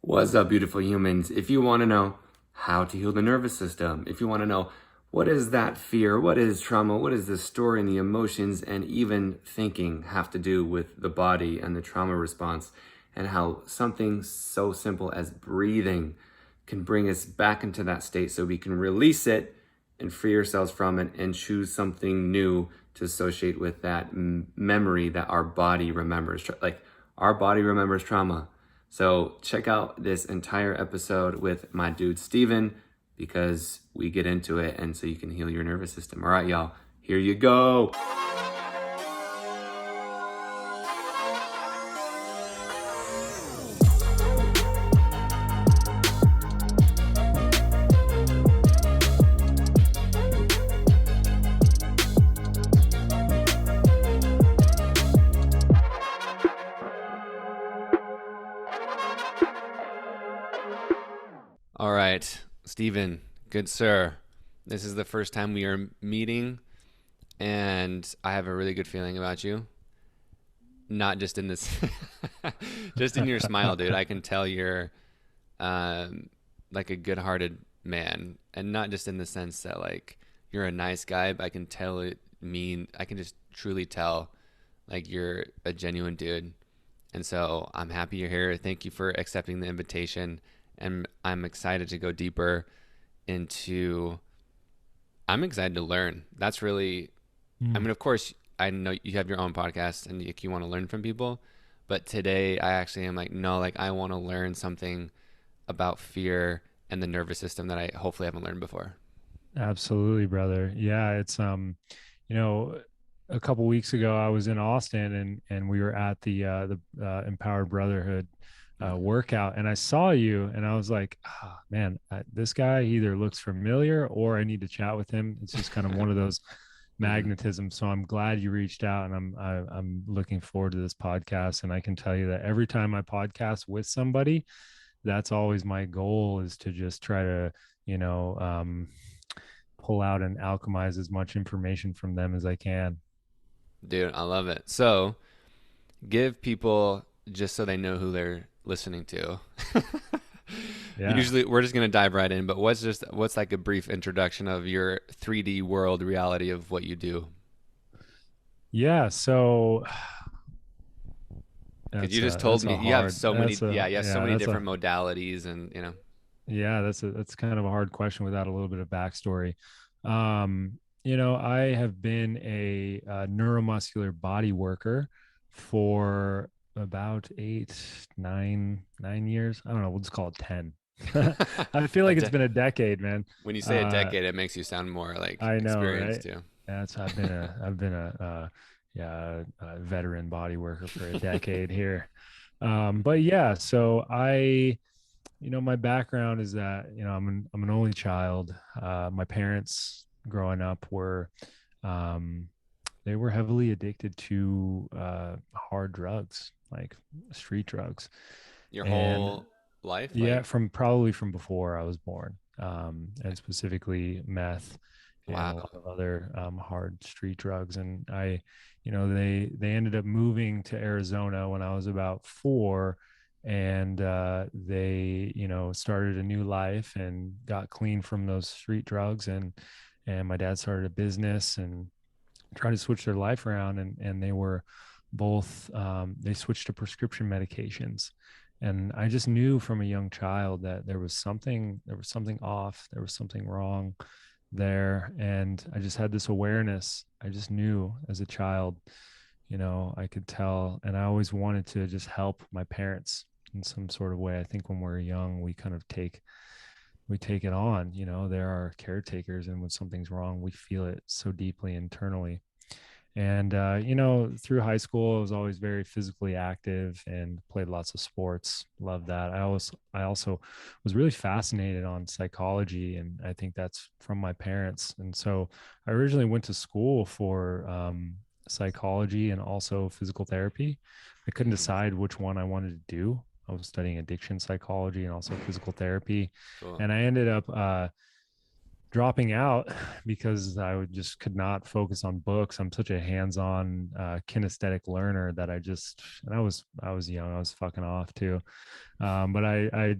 What's up, beautiful humans? If you want to know how to heal the nervous system, if you want to know what is that fear, what is trauma, what is the story and the emotions and even thinking have to do with the body and the trauma response, and how something so simple as breathing can bring us back into that state so we can release it and free ourselves from it and choose something new to associate with that memory that our body remembers. Like our body remembers trauma. So check out this entire episode with my dude Steven, because we get into it and so you can heal your nervous system. All right, y'all, here you go. All right, Steven, good sir. This is the first time we are meeting, and I have a really good feeling about you. Not just in this, just in your smile, dude. I can tell you're like a good-hearted man, and not just in the sense that like you're a nice guy, but I can tell I can just truly tell like you're a genuine dude. And so I'm happy you're here. Thank you for accepting the invitation. And I'm excited to go deeper into, I'm excited to learn. That's really, I mean, of course, I know you have your own podcast and you want to learn from people. But today I actually am like, no, like I want to learn something about fear and the nervous system that I hopefully haven't learned before. Absolutely, brother. Yeah, it's you know, a couple weeks ago I was in Austin and we were at the Empowered Brotherhood Mm. workout, and I saw you and I was like, oh, man, this guy either looks familiar or I need to chat with him. It's just kind of one of those Hmm. magnetism. So I'm glad you reached out, and I'm looking forward to this podcast. And I can tell you that every time I podcast with somebody, that's always my goal, is to just try to, you know, pull out and alchemize as much information from them as I can. Dude, I love it. So give people, just so they know who they're listening to. Yeah. Usually we're just going to dive right in, but what's like a brief introduction of your 3D world reality of what you do? Yeah. So Because you just told me you have so many, yeah, you have so many that's different a, modalities, and yeah, that's kind of a hard question without a little bit of backstory. I have been a neuromuscular body worker for about 9 years. I don't know. We'll just call it 10. I feel a like it's de- been a decade, man. when you say a Uh, decade, it makes you sound more like I know, experienced right? too. That's I've been a veteran body worker for a decade here. But yeah, so my background is that, I'm an only child. My parents growing up um, they were heavily addicted to hard drugs, like street drugs. Your And whole life, yeah, like, from before I was born, and specifically meth and a wow. lot of other hard street drugs. And they ended up moving to Arizona when I was about 4, and they started a new life and got clean from those street drugs, and my dad started a business and tried to switch their life around, and they were both they switched to prescription medications. And I just knew from a young child that there was something off, there was something wrong there. And I just had this awareness. I just knew as a child, I could tell. And I always wanted to just help my parents in some sort of way. I think when we're young, we take it on. There are caretakers, and when something's wrong, we feel it so deeply internally. And through high school, I was always very physically active and played lots of sports. Loved that. I also was really fascinated on psychology, and I think that's from my parents. And so I originally went to school for psychology and also physical therapy. I couldn't Hmm. decide which one I wanted to do. I was studying addiction psychology and also physical therapy, Cool. and I ended up dropping out because just could not focus on books. I'm such a hands-on kinesthetic learner that and I was young, I was fucking off too. But I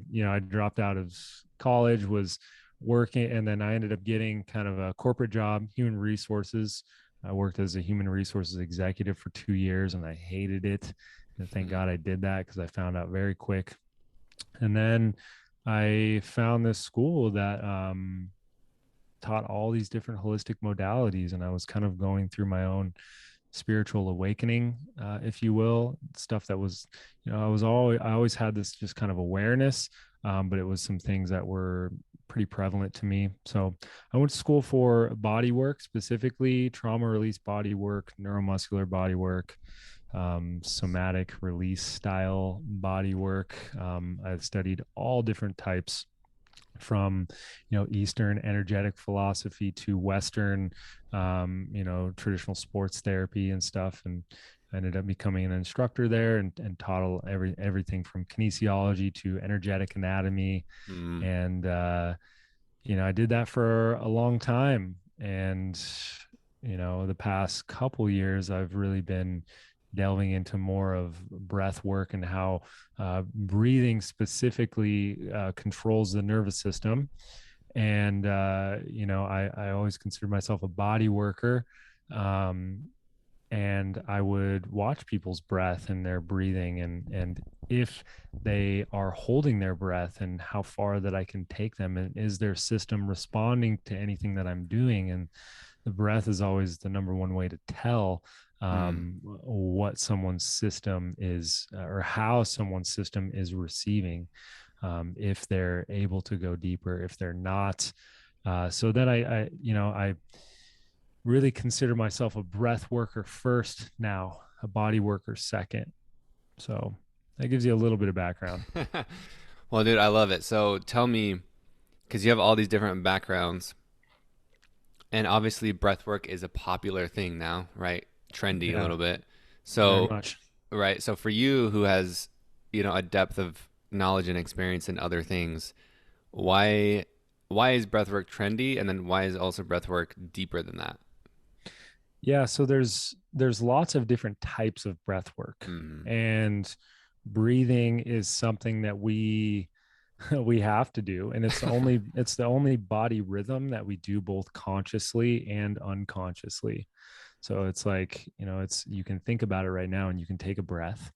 dropped out of college, was working, and then I ended up getting kind of a corporate job, human resources. I worked as a human resources executive for 2 years, and I hated it. And thank God I did that, because I found out very quick. And then I found this school that taught all these different holistic modalities, and I was kind of going through my own spiritual awakening, if you will. Stuff that was, I always had this just kind of awareness, but it was some things that were pretty prevalent to me. So I went to school for body work, specifically trauma release body work, neuromuscular body work, somatic release style body work. I've studied all different types, from Eastern energetic philosophy to Western, traditional sports therapy and stuff. And I ended up becoming an instructor there, and taught everything from kinesiology to energetic anatomy. Mm. And I did that for a long time. And the past couple years, I've really been delving into more of breath work, and how breathing specifically controls the nervous system. And I always consider myself a body worker. um, and I would watch people's breath and their breathing, and if they are holding their breath, and how far that I can take them, and is their system responding to anything that I'm doing. And the breath is always the number one way to tell Mm. what someone's system is, or how someone's system is receiving, if they're able to go deeper, if they're not. So that I really consider myself a breath worker first now, a body worker second. So that gives you a little bit of background. Well, dude, I love it. So tell me, because you have all these different backgrounds, and obviously breathwork is a popular thing now, right? Trendy a Yeah, little bit. very So, much. right. So for you, who has, a depth of knowledge and experience in other things, why why is breathwork trendy, and then why is also breathwork deeper than that? Yeah, so there's lots of different types of breath work, Mm. and breathing is something that we we have to do, and it's the only body rhythm that we do both consciously and unconsciously. So it's like, it's, you can think about it right now, and you can take a breath,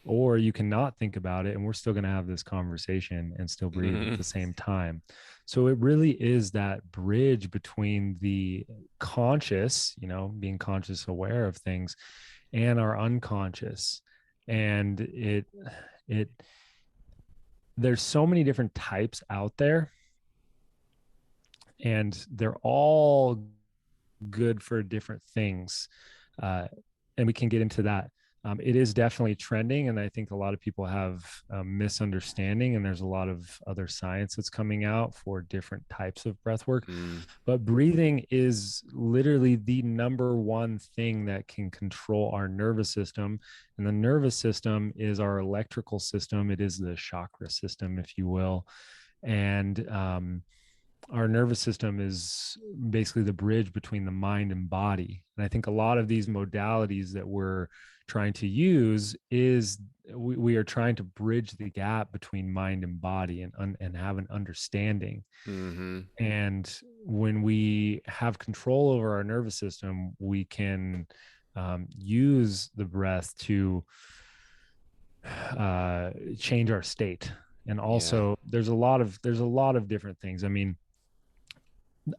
or you cannot think about it, and we're still going to have this conversation and still breathe at Hmm. the same time. So it really is that bridge between the conscious, being conscious aware of things, and our unconscious. And it there's so many different types out there, and they're all good for different things. Uh, and we can get into that. It is definitely trending, and I think a lot of people have a misunderstanding. And there's a lot of other science that's coming out for different types of breath work. Mm. But breathing is literally the number one thing that can control our nervous system. And the nervous system is our electrical system, it is the chakra system, if you will. And our nervous system is basically the bridge between the mind and body. And I think a lot of these modalities that we're trying to use is we are trying to bridge the gap between mind and body, and have an understanding. Hmm. And when we have control over our nervous system, we can use the breath to change our state. And Yeah. also there's a lot of different things. I mean,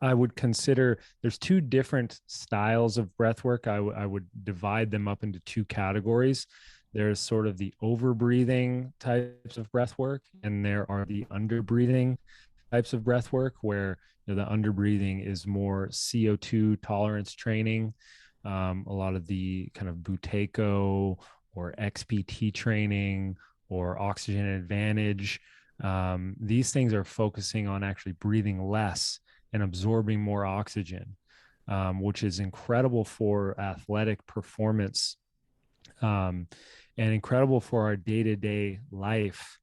I would consider there's two different styles of breath work. I would divide them up into two categories. There's sort of the over breathing types of breath work, and there are the under breathing types of breath work, where the under breathing is more CO2 tolerance training. A lot of the kind of Buteyko or XPT training or oxygen advantage. These things are focusing on actually breathing less and absorbing more oxygen, which is incredible for athletic performance, um, and incredible for our day to day life.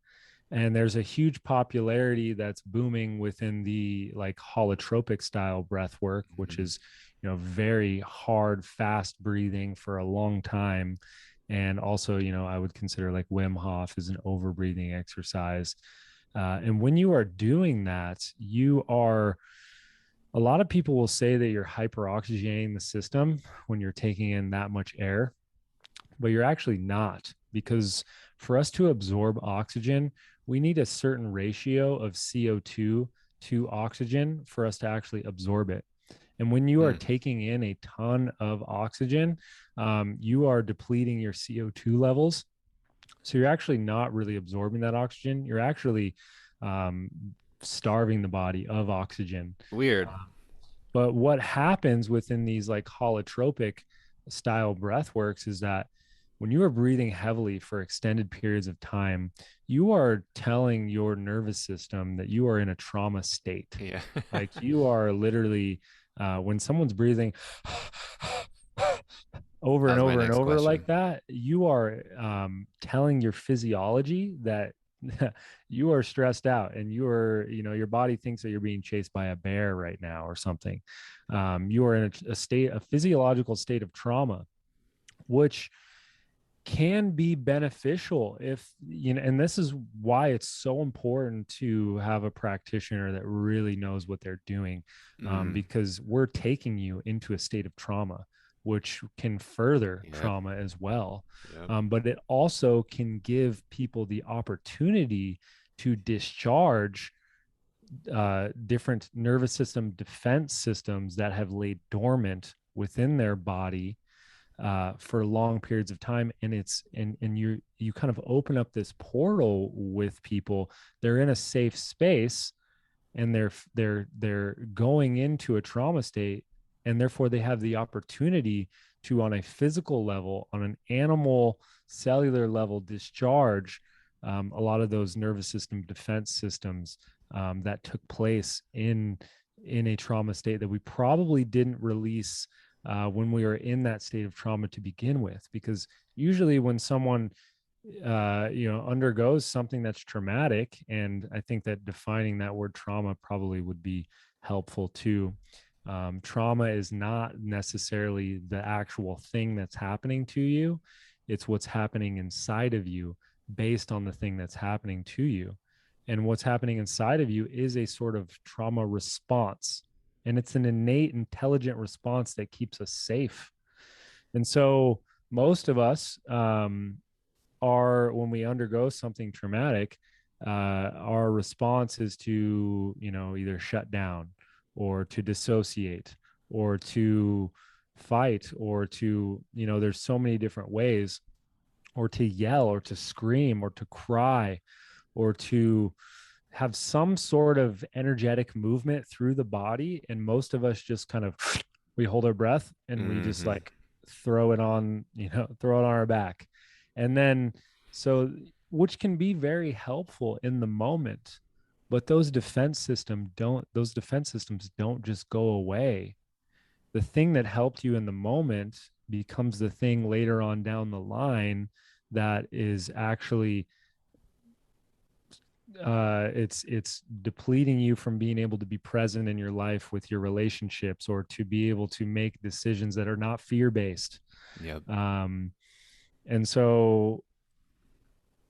And there's a huge popularity that's booming within the like holotropic style breath work, which Mm-hmm. is, very hard, fast breathing for a long time. And also, I would consider like Wim Hof is an over breathing exercise. And when you are doing that, a lot of people will say that you're hyperoxygenating the system when you're taking in that much air, but you're actually not, because for us to absorb oxygen, we need a certain ratio of CO2 to oxygen for us to actually absorb it. And when you are Mm. taking in a ton of oxygen, you are depleting your CO2 levels. So you're actually not really absorbing that oxygen. You're actually um, starving the body of oxygen. Weird. But what happens within these like holotropic style breath works is that when you are breathing heavily for extended periods of time, you are telling your nervous system that you are in a trauma state. Yeah. Like you are literally, when someone's breathing over That and was my over and next over like question. that, you are telling your physiology that you are stressed out and your body thinks that you're being chased by a bear right now or something. You are in a physiological state of trauma, which can be beneficial if and this is why it's so important to have a practitioner that really knows what they're doing, Mm-hmm. because we're taking you into a state of trauma, which can further Yep. trauma as well. Yep. But it also can give people the opportunity to discharge different nervous system defense systems that have laid dormant within their body for long periods of time. And you kind of open up this portal with people. They're in a safe space and they're going into a trauma state, and therefore they have the opportunity to, on a physical level, on an animal cellular level, discharge a lot of those nervous system defense systems that took place in a trauma state that we probably didn't release when we were in that state of trauma to begin with. Because usually when someone undergoes something that's traumatic, and I think that defining that word trauma probably would be helpful too. Trauma is not necessarily the actual thing that's happening to you, it's what's happening inside of you based on the thing that's happening to you. And what's happening inside of you is a sort of trauma response, and it's an innate intelligent response that keeps us safe. And so most of us are, when we undergo something traumatic, our response is to, either shut down or to dissociate or to fight or to, there's so many different ways, or to yell or to scream or to cry or to have some sort of energetic movement through the body. And most of us just kind of we hold our breath and we just Mm-hmm. like throw it on, throw it on our back. And then so which can be very helpful in the moment, but those defense systems don't just go away. The thing that helped you in the moment becomes the thing later on down the line that is actually it's depleting you from being able to be present in your life with your relationships, or to be able to make decisions that are not fear based. Yep. And so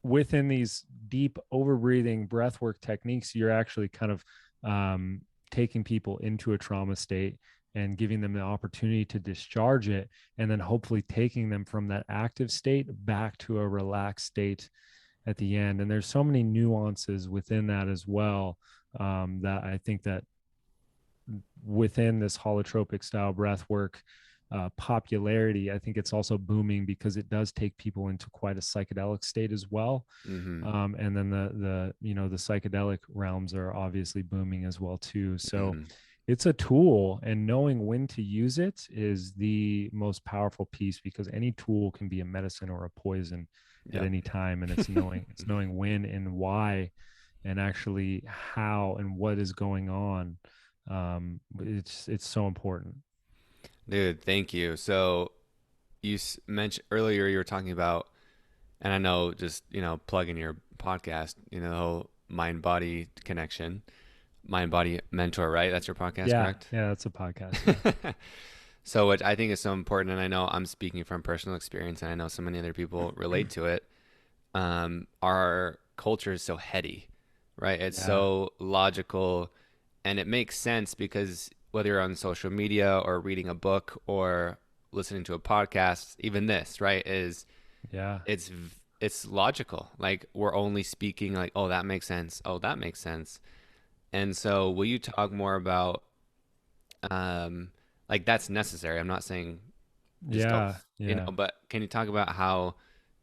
within these deep over breathing breathwork techniques, you're actually kind of um, taking people into a trauma state and giving them the opportunity to discharge it, and then hopefully taking them from that active state back to a relaxed state at the end. And there's so many nuances within that as well, that I think that within this holotropic style breath work popularity, I think it's also booming because it does take people into quite a psychedelic state as well. Mm-hmm. And then the psychedelic realms are obviously booming as well too. So Mm-hmm. it's a tool, and knowing when to use it is the most powerful piece, because any tool can be a medicine or a poison at Yep. any time. And it's knowing when and why, and actually how and what is going on. It's so important. Dude, thank you. So you mentioned earlier you were talking about And I know just, plugging your podcast, the whole mind body connection, mind body mentor, right? That's your podcast, Yeah, correct? yeah, that's a podcast. Yeah. So, which I think is so important, and I know I'm speaking from personal experience, and I know so many other people relate to it. Our culture is so heady, right? It's Yeah. so logical, and it makes sense because whether you're on social media or reading a book or listening to a podcast, even this, right, is Yeah. it's it's logical. Like we're only speaking like, oh, that makes sense. Oh, that makes sense. And so, will you talk more about um, like that's necessary? I'm not saying just don't, Yeah. Yeah. but can you talk about how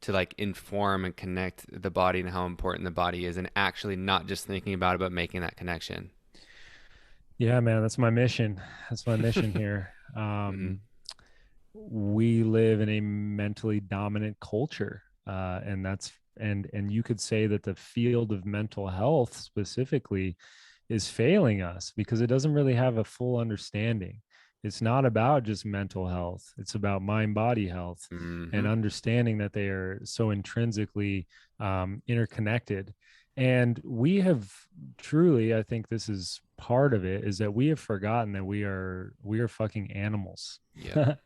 to like inform and connect the body and how important the body is, and actually not just thinking about it, but making that connection? Yeah, man, that's my mission. That's my mission here. Hmm. We live in a mentally dominant culture, and and you could say that the field of mental health specifically is failing us because it doesn't really have a full understanding. It's not about just mental health, it's about mind body health and Hmm. understanding that they are so intrinsically interconnected. And we have truly, I think this is part of it, is that we have forgotten that we are fucking animals. Yep.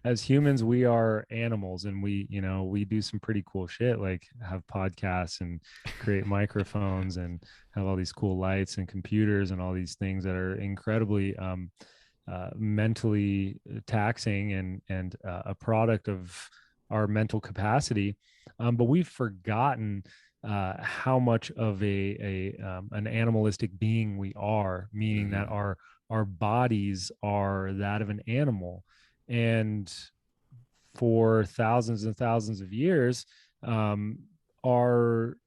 As humans, we are animals, and we do some pretty cool shit, like have podcasts and create microphones and have all these cool lights and computers and all these things that are incredibly mentally taxing and a product of our mental capacity. But we've forgotten how much of a an animalistic being we are, meaning that Hmm. our bodies are that of an animal. And for thousands and thousands of years, um, our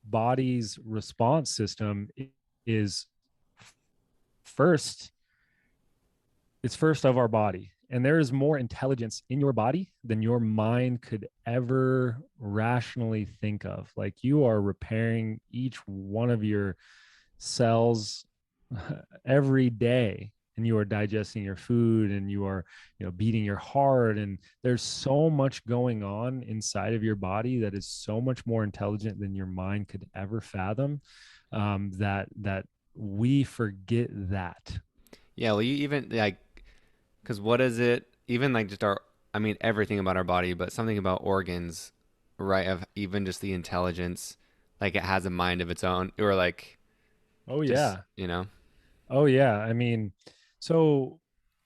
body's response system is first it's first of our body, and there is more intelligence in your body than your mind could ever rationally think of. Like, you are repairing each one of your cells every day, and you are digesting your food, and you are beating your heart, and there's so much going on inside of your body that is so much more intelligent than your mind could ever fathom, that we forget that. Yeah. Well, you even like, because what is it? Even like just our, I mean, everything about our body, but something about organs, right? Of even just the intelligence, like it has a mind of its own, or like Oh just, yeah. you know? Oh yeah. I mean, so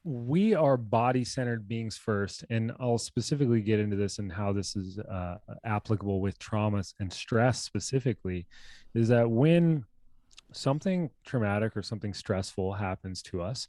we are body centered beings first, and I'll specifically get into this and how this is applicable with trauma and stress specifically. Is that when something traumatic or something stressful happens to us,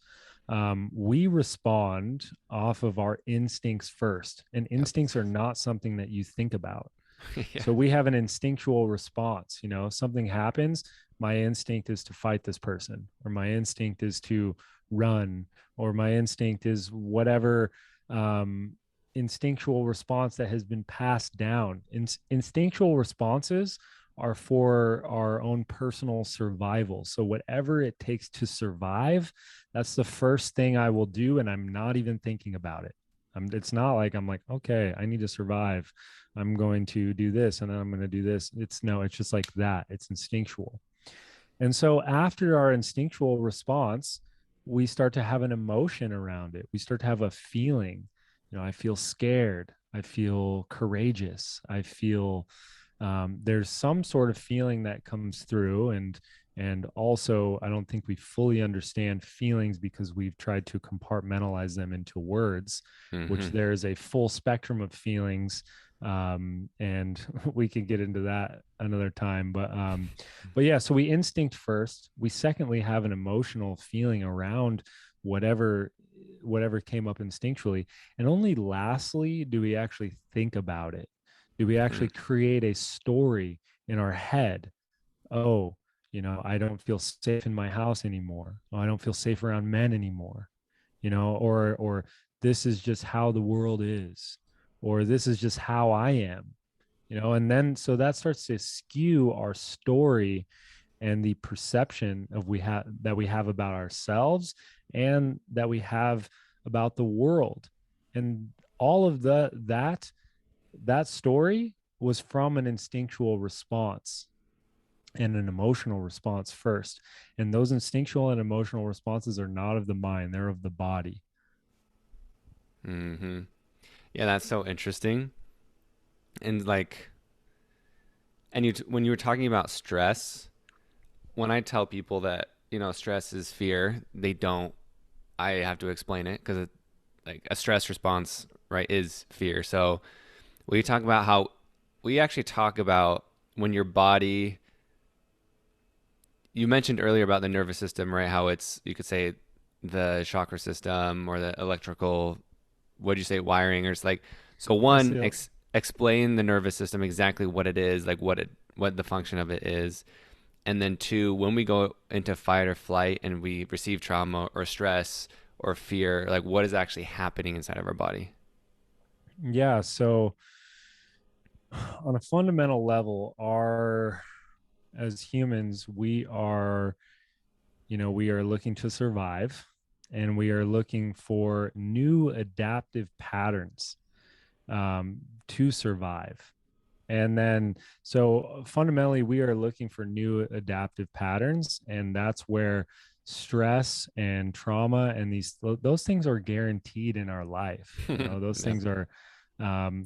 we respond off of our instincts first, and Yep. instincts are not something that you think about. Yeah. So we have an instinctual response. Something happens, my instinct is to fight this person, or my instinct is to run, or my instinct is whatever um, instinctual response that has been passed down. Instinctual responses are for our own personal survival. So whatever it takes to survive, that's the first thing I will do, and I'm not even thinking about it. It's not like I'm like, okay, I need to survive, I'm going to do this and then I'm going to do this. It's just like that. It's instinctual. And so after our instinctual response, we start to have an emotion around it. We start to have a feeling. I feel scared. I feel courageous. I feel there's some sort of feeling that comes through, and also I don't think we fully understand feelings because we've tried to compartmentalize them into words, which Hmm. there is a full spectrum of feelings, and we can get into that another time. But yeah, so we instinct first. We secondly have an emotional feeling around whatever whatever came up instinctually, and only lastly do we actually think about it. Do we Hmm. actually create a story in our head? Oh, I don't feel safe in my house anymore. Oh, I don't feel safe around men anymore. Or this is just how the world is, or this is just how I am. And then so that starts to skew our story and the perception of we have about ourselves, and that we have about the world. And all of that story was from an instinctual response and an emotional response first. And those instinctual and emotional responses are not of the mind, they're of the body. Mm-hmm. Yeah, that's so interesting. And like, and when you were talking about stress, when I tell people that, stress is fear, they don't, I have to explain it because like a stress response, right, is fear. So we actually talk about when your body, you mentioned earlier about the nervous system, right? How it's, you could say the chakra system or the electrical, what'd you say, wiring, or it's like, so one, So, explain the nervous system, exactly what it is, like what the function of it is. And then two, when we go into fight or flight and we receive trauma or stress or fear, like what is actually happening inside of our body? yeah. So, on a fundamental level, as humans, we are looking to survive, and we are looking for new adaptive patterns to survive. And then, so fundamentally, we are looking for new adaptive patterns, and that's where stress and trauma and those things are guaranteed in our life. Those Yeah. things are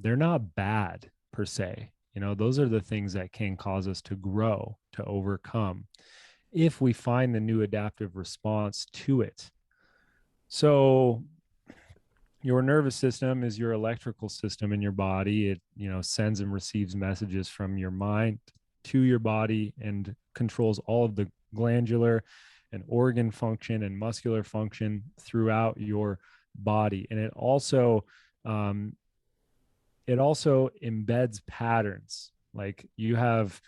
they're not bad per se. Those are the things that can cause us to grow, to overcome, if we find the new adaptive response to it. So your nervous system is your electrical system in your body. It, sends and receives messages from your mind to your body and controls all of the glandular and organ function and muscular function throughout your body. And um, it also embeds patterns. Like you have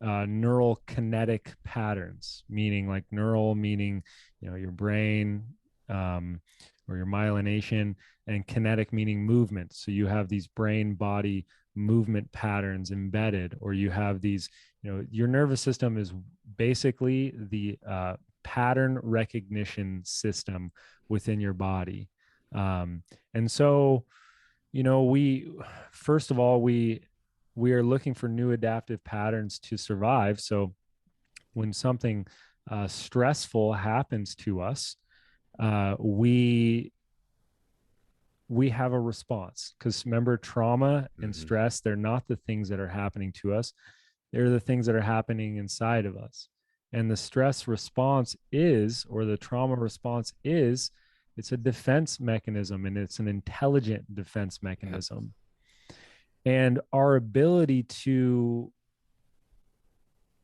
neural kinetic patterns, meaning like neural, meaning, your brain, um, or your myelination, and kinetic, meaning movement. So you have these brain body movement patterns embedded, or you have these, your nervous system is basically the pattern recognition system within your body. And so, we first of all, we are looking for new adaptive patterns to survive. So when something stressful happens to us, we have a response, because remember, trauma and Mm-hmm. stress, they're not the things that are happening to us, they're the things that are happening inside of us. And the stress response is, or the trauma response is, it's a defense mechanism, and it's an intelligent defense Yep. mechanism. And our ability to,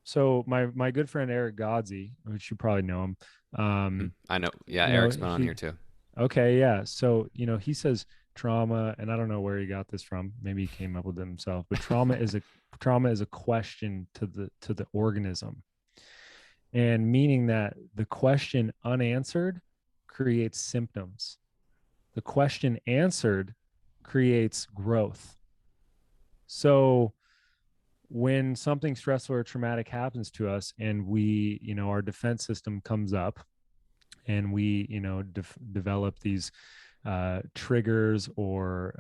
so my good friend Eric Godsey, which you probably know him, Mm-hmm. um, I know. Yeah, Eric's been on here he, too. okay, yeah. So, he says trauma, and I don't know where he got this from. Maybe he came up with it himself, but trauma is a question to the organism. And meaning that the question unanswered creates symptoms. The question answered creates growth. So when something stressful or traumatic happens to us, and our defense system comes up, and we, develop these triggers, or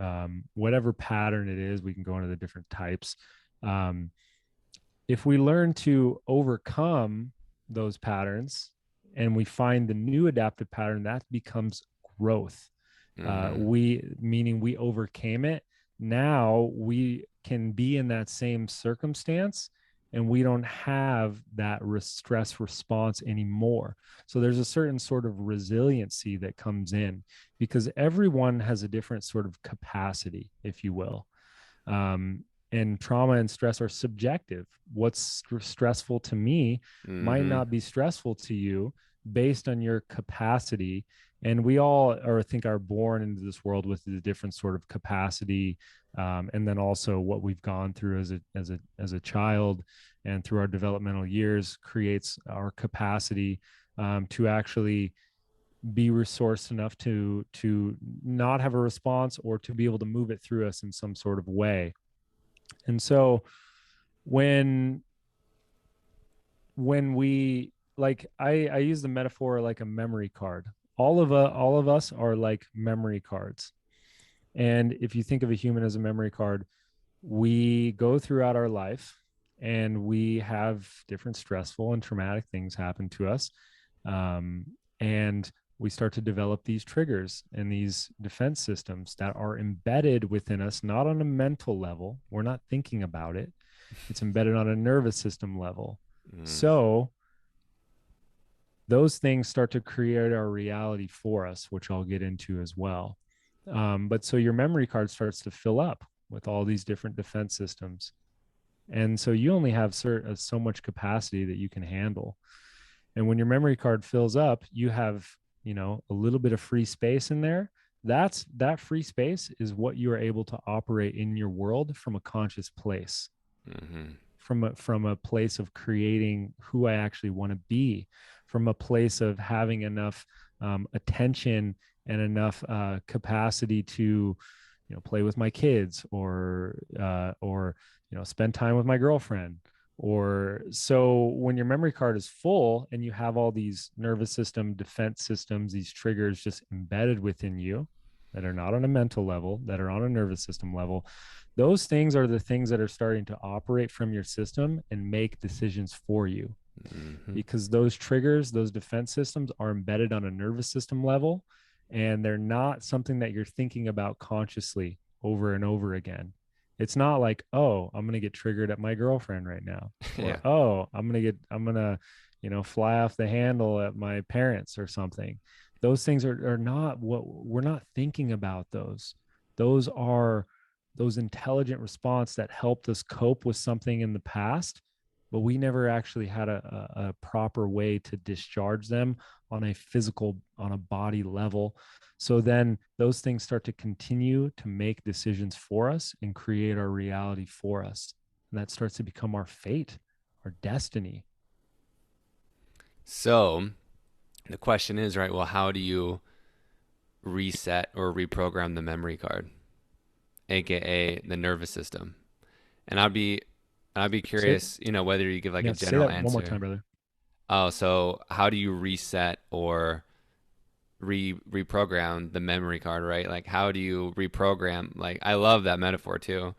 whatever pattern it is, we can go into the different types. Um, if we learn to overcome those patterns, and we find the new adaptive pattern, that becomes growth. Mm-hmm. Meaning we overcame it. Now we can be in that same circumstance, and we don't have that stress response anymore. So there's a certain sort of resiliency that comes in, because everyone has a different sort of capacity, if you will. um, and trauma and stress are subjective. What's stressful to me might Mm-hmm. not be stressful to you, based on your capacity. And we all are, I think, are born into this world with a different sort of capacity, and then also what we've gone through as a child, and through our developmental years, creates our capacity to actually be resourced enough to not have a response, or to be able to move it through us in some sort of way. And so when we, like, I use the metaphor like a memory card. All of us are like memory cards. And if you think of a human as a memory card, we go throughout our life and we have different stressful and traumatic things happen to us. Um, and we start to develop these triggers and these defense systems that are embedded within us, not on a mental level. We're not thinking about it, it's embedded on a nervous system level. Mm. So those things start to create our reality for us, which I'll get into as well. But so your memory card starts to fill up with all these different defense systems. And so you only have so much capacity that you can handle. And when your memory card fills up, you have, a little bit of free space in there. That free space is what you are able to operate in your world from a conscious place, Mm-hmm. from a place of creating who I actually want to be, from a place of having enough attention and enough capacity to, play with my kids, or spend time with my girlfriend. Or so when your memory card is full and you have all these nervous system defense systems, these triggers just embedded within you that are not on a mental level, that are on a nervous system level, those things are the things that are starting to operate from your system and make decisions for you, Mm-hmm. because those triggers, those defense systems are embedded on a nervous system level, and they're not something that you're thinking about consciously over and over again. It's not like, oh, I'm going to get triggered at my girlfriend right now, or, Yeah. oh, I'm going to, fly off the handle at my parents or something. Those things are not what we're not thinking about. Those are those intelligent response that helped us cope with something in the past, but we never actually had a proper way to discharge them on a physical, on a body level. So then those things start to continue to make decisions for us and create our reality for us. And that starts to become our fate, our destiny. So the question is, right, well, how do you reset or reprogram the memory card, aka the nervous system? And I'd be Say, curious, whether you give like a yeah, say general that one more answer. time, brother. Oh, so how do you reset or reprogram the memory card, right? Like how do you reprogram? Like I love that metaphor too.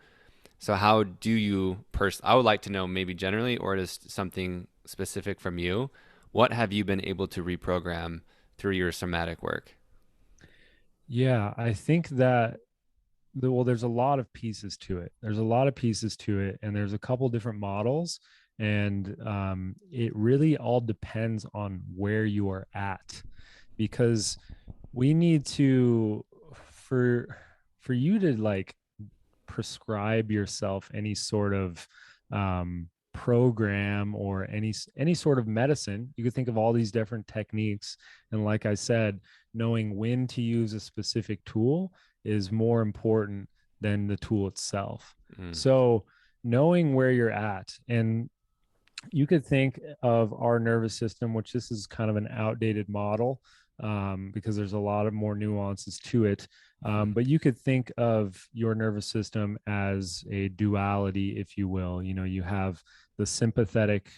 So how do you I would like to know maybe generally or just something specific from you. What have you been able to reprogram through your somatic work? Yeah, I think that well, there's a lot of pieces to it. There's a lot of pieces to it, and there's a couple different models, and it really all depends on where you are at, because we need to, for for you to like prescribe yourself any sort of program or any sort of medicine. You could think of all these different techniques, and like I said, knowing when to use a specific tool is more important than the tool itself. Mm. So knowing where you're at, and you could think of our nervous system, which this is kind of an outdated model, because there's a lot of more nuances to it. But you could think of your nervous system as a duality, if you will. You have the sympathetic,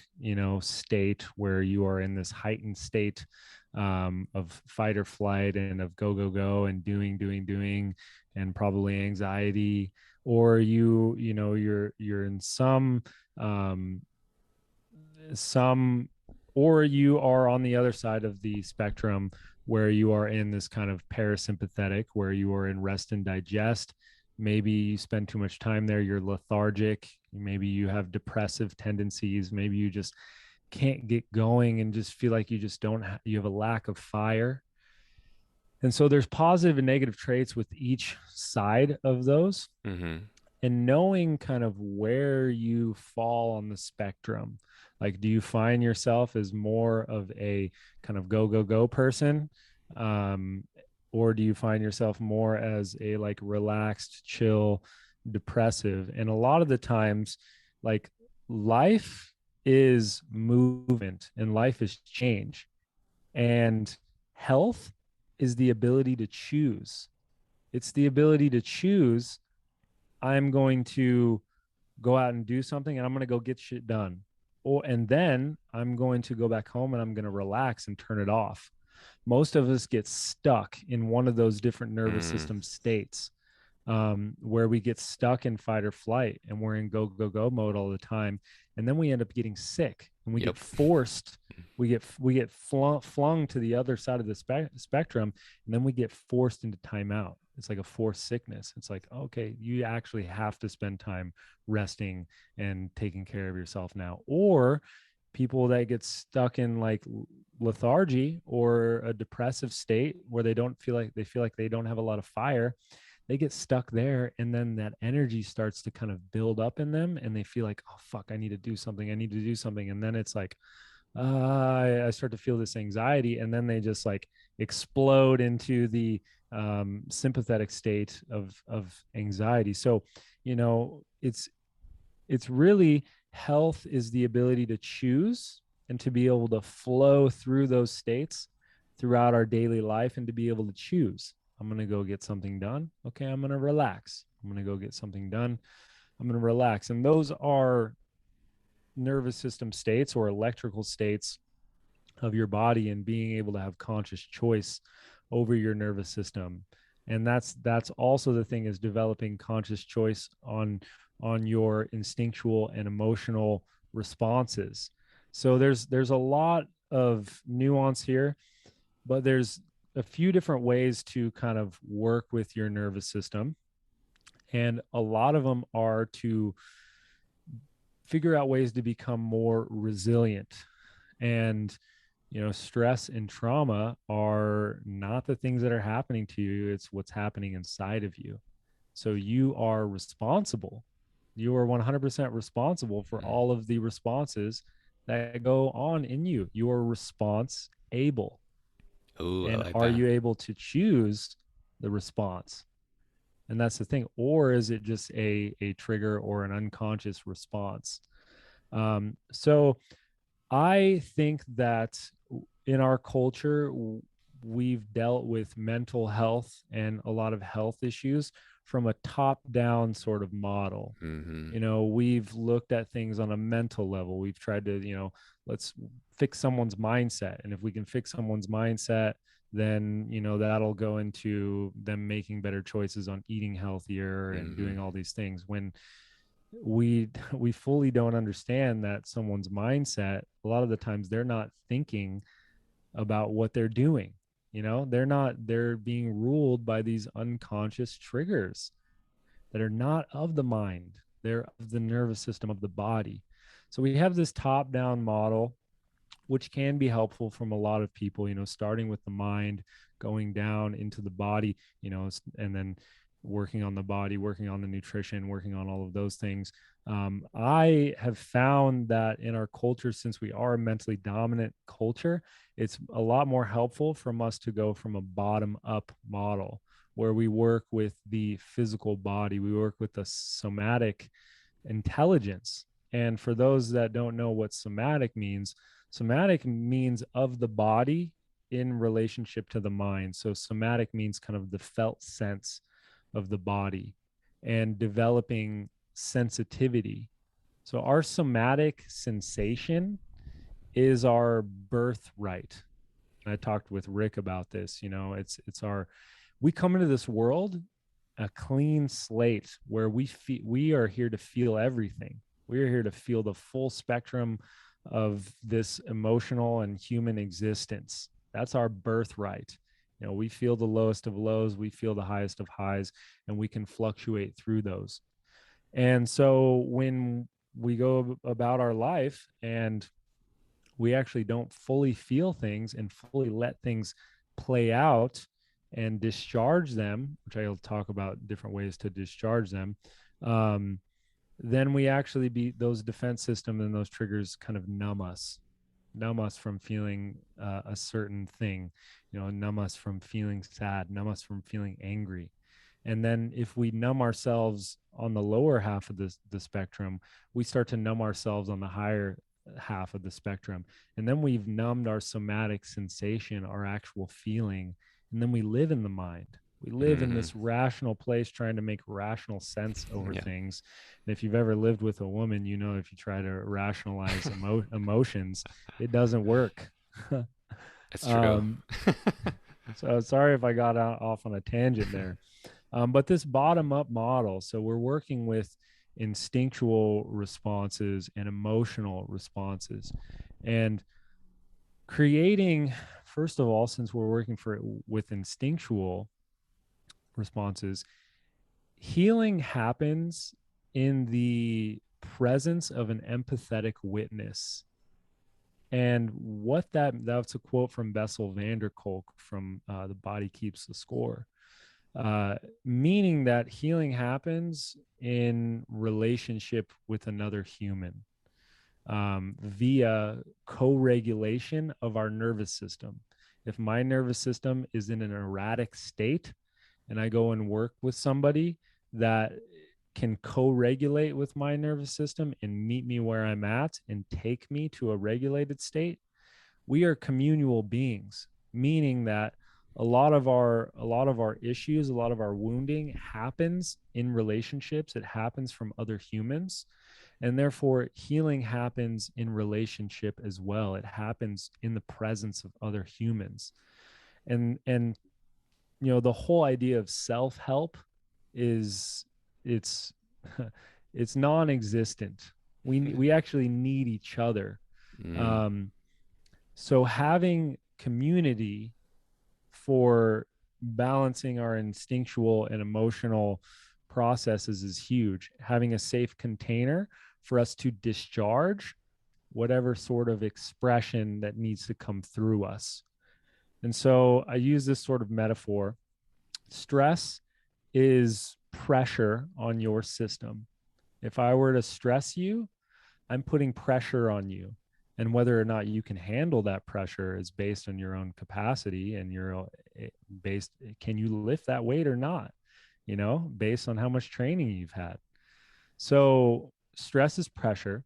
state where you are in this heightened state of fight or flight and of go, go, go and doing, and probably anxiety. Or you're in um, some or you are on the other side of the spectrum where you are in this kind of parasympathetic, where you are in rest and digest. Maybe you spend too much time there, you're lethargic, maybe you have depressive tendencies, maybe you just can't get going and just feel like you just don't you have a lack of fire. And so there's positive and negative traits with each side of those, Mm-hmm. and knowing kind of where you fall on the spectrum. Like, do you find yourself as more of a kind of go, go, go person? Um, or do you find yourself more as a like relaxed, chill, depressive? And a lot of the times, like, life is movement and life is change. And health is the ability to choose. It's the ability to choose. I'm going to go out and do something, and I'm going to go get shit done. And then I'm going to go back home and I'm going to relax and turn it off. Most of us get stuck in one of those different nervous Mm. system states. where we get stuck in fight or flight and we're in go, go, go mode all the time. And then we end up getting sick and we Yep. get forced, we get flung to the other side of the spectrum. And then we get forced into timeout. It's like a forced sickness. It's like, okay, you actually have to spend time resting and taking care of yourself now. Or people that get stuck in like lethargy or a depressive state where they feel like they don't have a lot of fire, they get stuck there, and then that energy starts to kind of build up in them and they feel like, oh fuck, I need to do something, and then it's like I start to feel this anxiety, and then they just like explode into the sympathetic state of anxiety. So it's really, health is the ability to choose and to be able to flow through those states throughout our daily life, and to be able to choose. I'm going to go get something done. Okay, I'm going to relax. I'm going to go get something done. I'm going to relax. And those are nervous system states or electrical states of your body, and being able to have conscious choice over your nervous system. And that's also the thing, is developing conscious choice on your instinctual and emotional responses. So there's a lot of nuance here, but there's a few different ways to kind of work with your nervous system. And a lot of them are to figure out ways to become more resilient. And stress and trauma are not the things that are happening to you, it's what's happening inside of you. So you are responsible. You are 100% responsible for all of the responses that go on in you. You are response able. Ooh, I And like are that. you able to choose the response? And that's the thing. Or is it just a trigger or an unconscious response? So I think that in our culture, we've dealt with mental health and a lot of health issues from a top down sort of model. Mm-hmm. We've looked at things on a mental level. We've tried to, let's fix someone's mindset. And if we can fix someone's mindset, then, that'll go into them making better choices on eating healthier and Mm-hmm. doing all these things. When we fully don't understand that someone's mindset, a lot of the times they're not thinking about what they're doing. They're being ruled by these unconscious triggers that are not of the mind, they're of the nervous system of the body. So we have this top down model, which can be helpful from a lot of people, starting with the mind, going down into the body, and then working on the body, working on the nutrition, working on all of those things. I have found that in our culture, since we are a mentally dominant culture, it's a lot more helpful from us to go from a bottom up model where we work with the physical body, we work with the somatic intelligence. And for those that don't know what somatic means of the body in relationship to the mind. So somatic means kind of the felt sense of the body and developing sensitivity. So our somatic sensation is our birthright. And I talked with Rick about this. It's our, we come into this world a clean slate where we are here to feel everything. We are here to feel the full spectrum of this emotional and human existence. That's our birthright. We feel the lowest of lows, we feel the highest of highs, and we can fluctuate through those. And so when we go about our life and we actually don't fully feel things and fully let things play out and discharge them, which I'll talk about different ways to discharge them, then we actually be those defense systems and those triggers kind of numb us from feeling a certain thing, numb us from feeling sad, numb us from feeling angry. And then if we numb ourselves on the lower half of the spectrum, we start to numb ourselves on the higher half of the spectrum. And then we've numbed our somatic sensation, our actual feeling. And then we live in the mind. We live in Mm-hmm. this rational place trying to make rational sense over Yeah. things. And if you've ever lived with a woman, if you try to rationalize emotions, it doesn't work. It's true. um, so sorry if I got off on a tangent there. But this bottom up model, so we're working with instinctual responses and emotional responses. And creating, first of all, since we're working with instinctual responses, healing happens in the presence of an empathetic witness. And that's a quote from Bessel van der Kolk from The Body Keeps the Score, meaning that healing happens in relationship with another human, via co-regulation of our nervous system. If my nervous system is in an erratic state and I go and work with somebody that can co-regulate with my nervous system and meet me where I'm at and take me to a regulated state, we are communal beings, meaning that a lot of our issues, a lot of our wounding happens in relationships. It happens from other humans, and therefore healing happens in relationship as well. It happens in the presence of other humans. And the whole idea of self-help is, it's it's non-existent. We actually need each other. Mm. um so having community for balancing our instinctual and emotional processes is huge. Having a safe container for us to discharge whatever sort of expression that needs to come through us. And so I use this sort of metaphor. Stress is pressure on your system. If I were to stress you, I'm putting pressure on you. And whether or not you can handle that pressure is based on your own capacity and your based, can you lift that weight or not? Based on how much training you've had. So stress is pressure.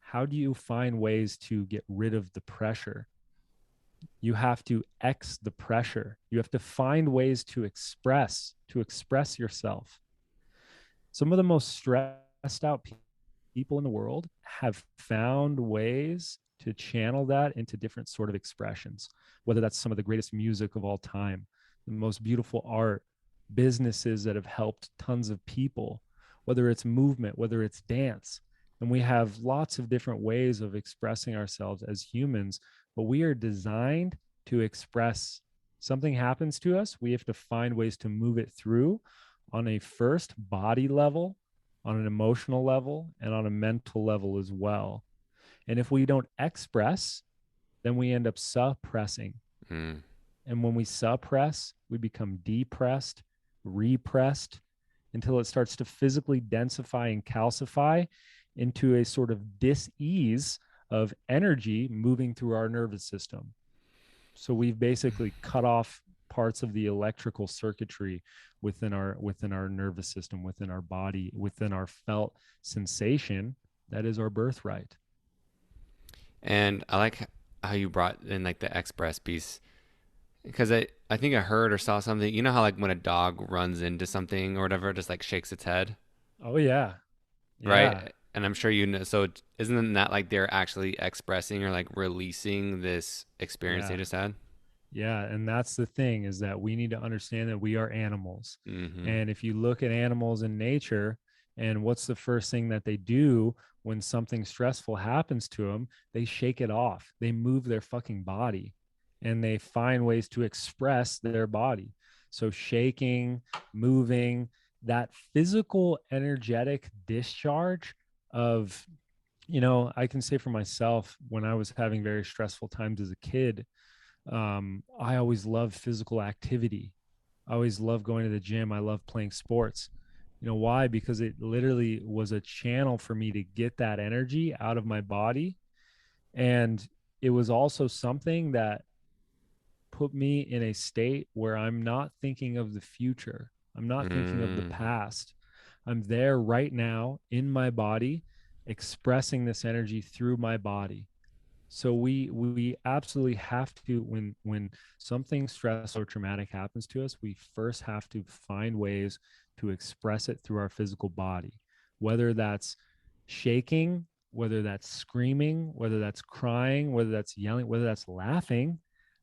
How do you find ways to get rid of the pressure? You have to X the pressure. You have to find ways to express yourself. Some of the most stressed out people in the world have found ways to channel that into different sort of expressions, whether that's some of the greatest music of all time, the most beautiful art, businesses that have helped tons of people, whether it's movement, whether it's dance. And we have lots of different ways of expressing ourselves as humans, but we are designed to express. Something happens to us, we have to find ways to move it through on a first body level, on an emotional level, and on a mental level as well. And if we don't express, then we end up suppressing. Mm. And when we suppress, we become depressed, repressed, until it starts to physically densify and calcify into a sort of dis-ease of energy moving through our nervous system. So we've basically cut off parts of the electrical circuitry within our nervous system, within our body, within our felt sensation that is our birthright. And I like how you brought in like the express piece, because I think I heard or saw something. You know how like when a dog runs into something or whatever, it just like shakes its head, Oh yeah. Yeah. right? And I'm sure you know. So isn't that like they're actually expressing or like releasing this experience they Yeah. just had? Yeah, and that's the thing, is that we need to understand that we are animals. Mm-hmm. And if you look at animals in nature, and what's the first thing that they do when something stressful happens to them? They shake it off. They move their fucking body and they find ways to express their body. So shaking, moving, that physical energetic discharge of, I can say for myself, when I was having very stressful times as a kid, I always loved physical activity. I always loved going to the gym. I love playing sports. Why? Because it literally was a channel for me to get that energy out of my body. And it was also something that put me in a state where I'm not thinking of the future. I'm not thinking of the Mm. past. I'm there right now in my body, expressing this energy through my body. So we absolutely have to, when something stressful or traumatic happens to us, we first have to find ways to express it through our physical body, whether that's shaking, whether that's screaming, whether that's crying, whether that's yelling, whether that's laughing,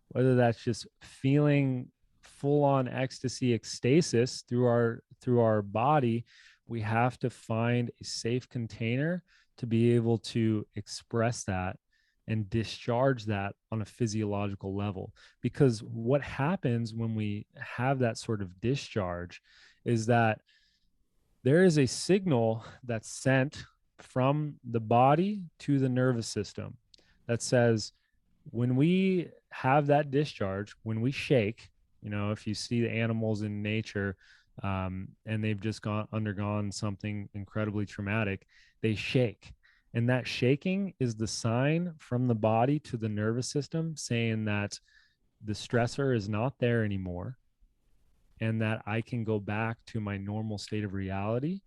whether that's just feeling full on ecstasy ecstasis through our body, we have to find a safe container to be able to express that and discharge that on a physiological level. Because what happens when we have that sort of discharge is that there is a signal that's sent from the body to the nervous system that says, when we have that discharge, when we shake, if you see the animals in nature, and they've just undergone something incredibly traumatic, they shake. And that shaking is the sign from the body to the nervous system saying that the stressor is not there anymore, and that I can go back to my normal state of reality.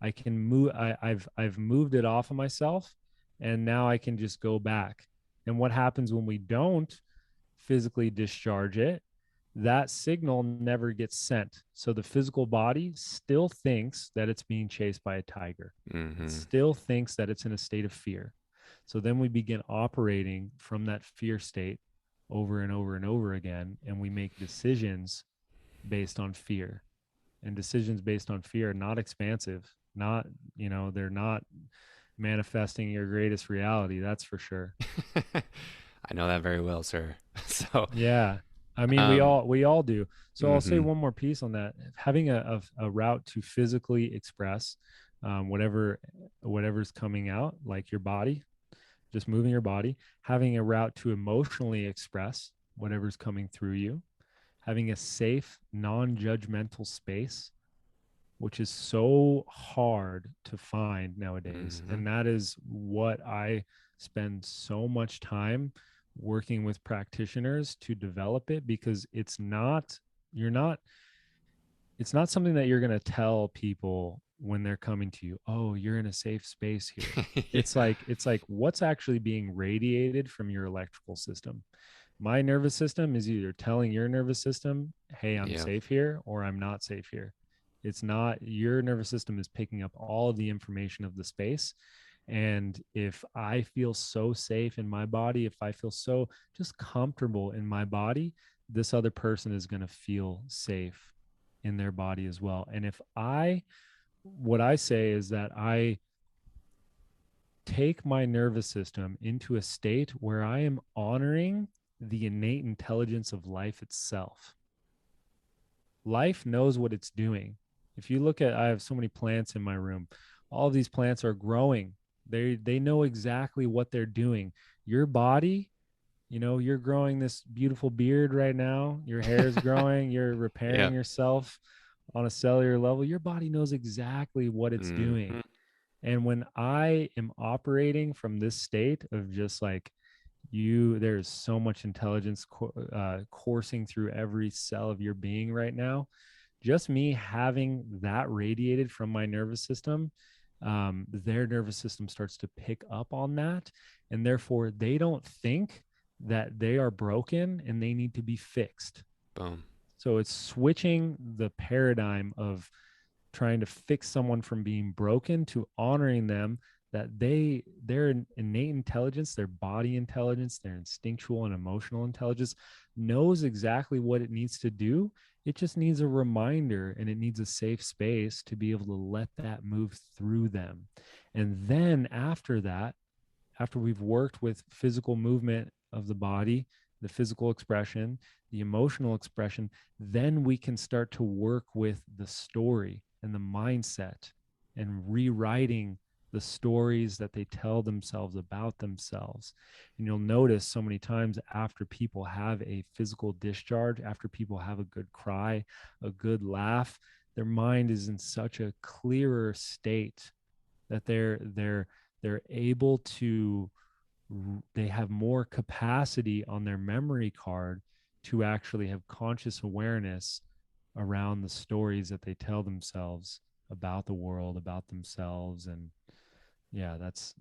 I can move. I've moved it off of myself, and now I can just go back. And what happens when we don't physically discharge it? That signal never gets sent. So the physical body still thinks that it's being chased by a tiger. It Mm-hmm. still thinks that it's in a state of fear. So then we begin operating from that fear state over and over and over again, and we make decisions based on fear. And decisions based on fear are not expansive, not, they're not manifesting your greatest reality, that's for sure. I know that very well, sir. So, Yeah. I mean, we um, all we all do. So I'll say mm-hmm. one more piece on that. Having a route to physically express whatever's coming out, like your body, just moving your body, having a route to emotionally express whatever's coming through you, having a safe, non-judgmental space, which is so hard to find nowadays. Mm-hmm. And that is what I spend so much time working with practitioners to develop it, because you're not, it's not something that you're going to tell people when they're coming to you, oh, you're in a safe space here. Yeah. It's like what's actually being radiated from your electrical system. My nervous system is either telling your nervous system, hey, I'm Yeah. safe here, or I'm not safe here. It's not, your nervous system is picking up all of the information of the space. And if I feel so safe in my body, if I feel so just comfortable in my body, this other person is going to feel safe in their body as well. And what I say is that I take my nervous system into a state where I am honoring the innate intelligence of life itself. Life knows what it's doing. If you look at, I have so many plants in my room. All of these plants are growing. They know exactly what they're doing. Your body, you're growing this beautiful beard right now. Your hair is growing. You're repairing Yeah. yourself on a cellular level. Your body knows exactly what it's doing. Mm-hmm. And when I am operating from this state of just like, there's so much intelligence coursing through every cell of your being right now. Just me having that radiated from my nervous system, their nervous system starts to pick up on that. And therefore, they don't think that they are broken and they need to be fixed. Boom. So it's switching the paradigm of trying to fix someone from being broken to honoring them, that their innate intelligence, their body intelligence, their instinctual and emotional intelligence knows exactly what it needs to do. It just needs a reminder, and it needs a safe space to be able to let that move through them. And then after that, after we've worked with physical movement of the body, the physical expression, the emotional expression, then we can start to work with the story and the mindset and rewriting the stories that they tell themselves about themselves. And you'll notice so many times after people have a physical discharge, after people have a good cry, a good laugh, their mind is in such a clearer state that they're able to, they have more capacity on their memory card to actually have conscious awareness around the stories that they tell themselves about the world, about themselves. And yeah, that's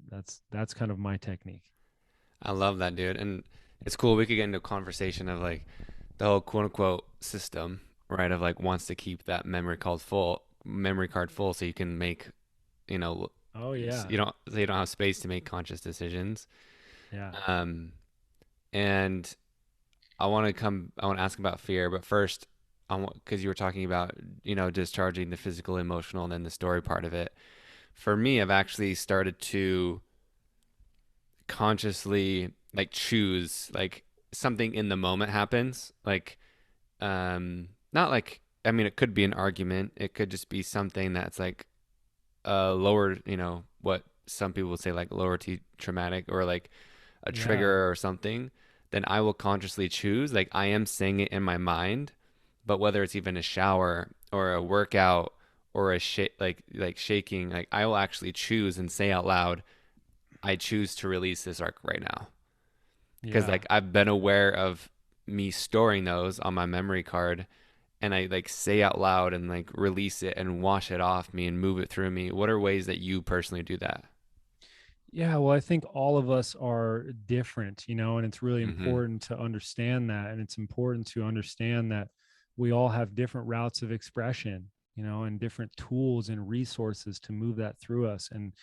kind of my technique. I love that, dude. And it's cool. We could get into a conversation of like the whole quote unquote system, right? Of like wants to keep that memory card full, so you can make, you know, Oh yeah. so you don't have space to make conscious decisions. Yeah. Um, and I want to ask about fear, but first, because you were talking about, discharging the physical, emotional, and then the story part of it. For me, I've actually started to consciously like choose like something in the moment happens. Like, not like, I mean, it could be an argument. It could just be something that's like lower, what some people would say like lower T traumatic, or like a Yeah. trigger or something. Then I will consciously choose, like I am saying it in my mind, but whether it's even a shower or a workout or a like shaking, like I will actually choose and say out loud, I choose to release this arc right now. Because Yeah. like I've been aware of me storing those on my memory card, and I like say out loud and like release it and wash it off me and move it through me. What are ways that you personally do that? Yeah, well, I think all of us are different, and it's really Mm-hmm. important to understand that. And it's important to understand that we all have different routes of expression, and different tools and resources to move that through us. And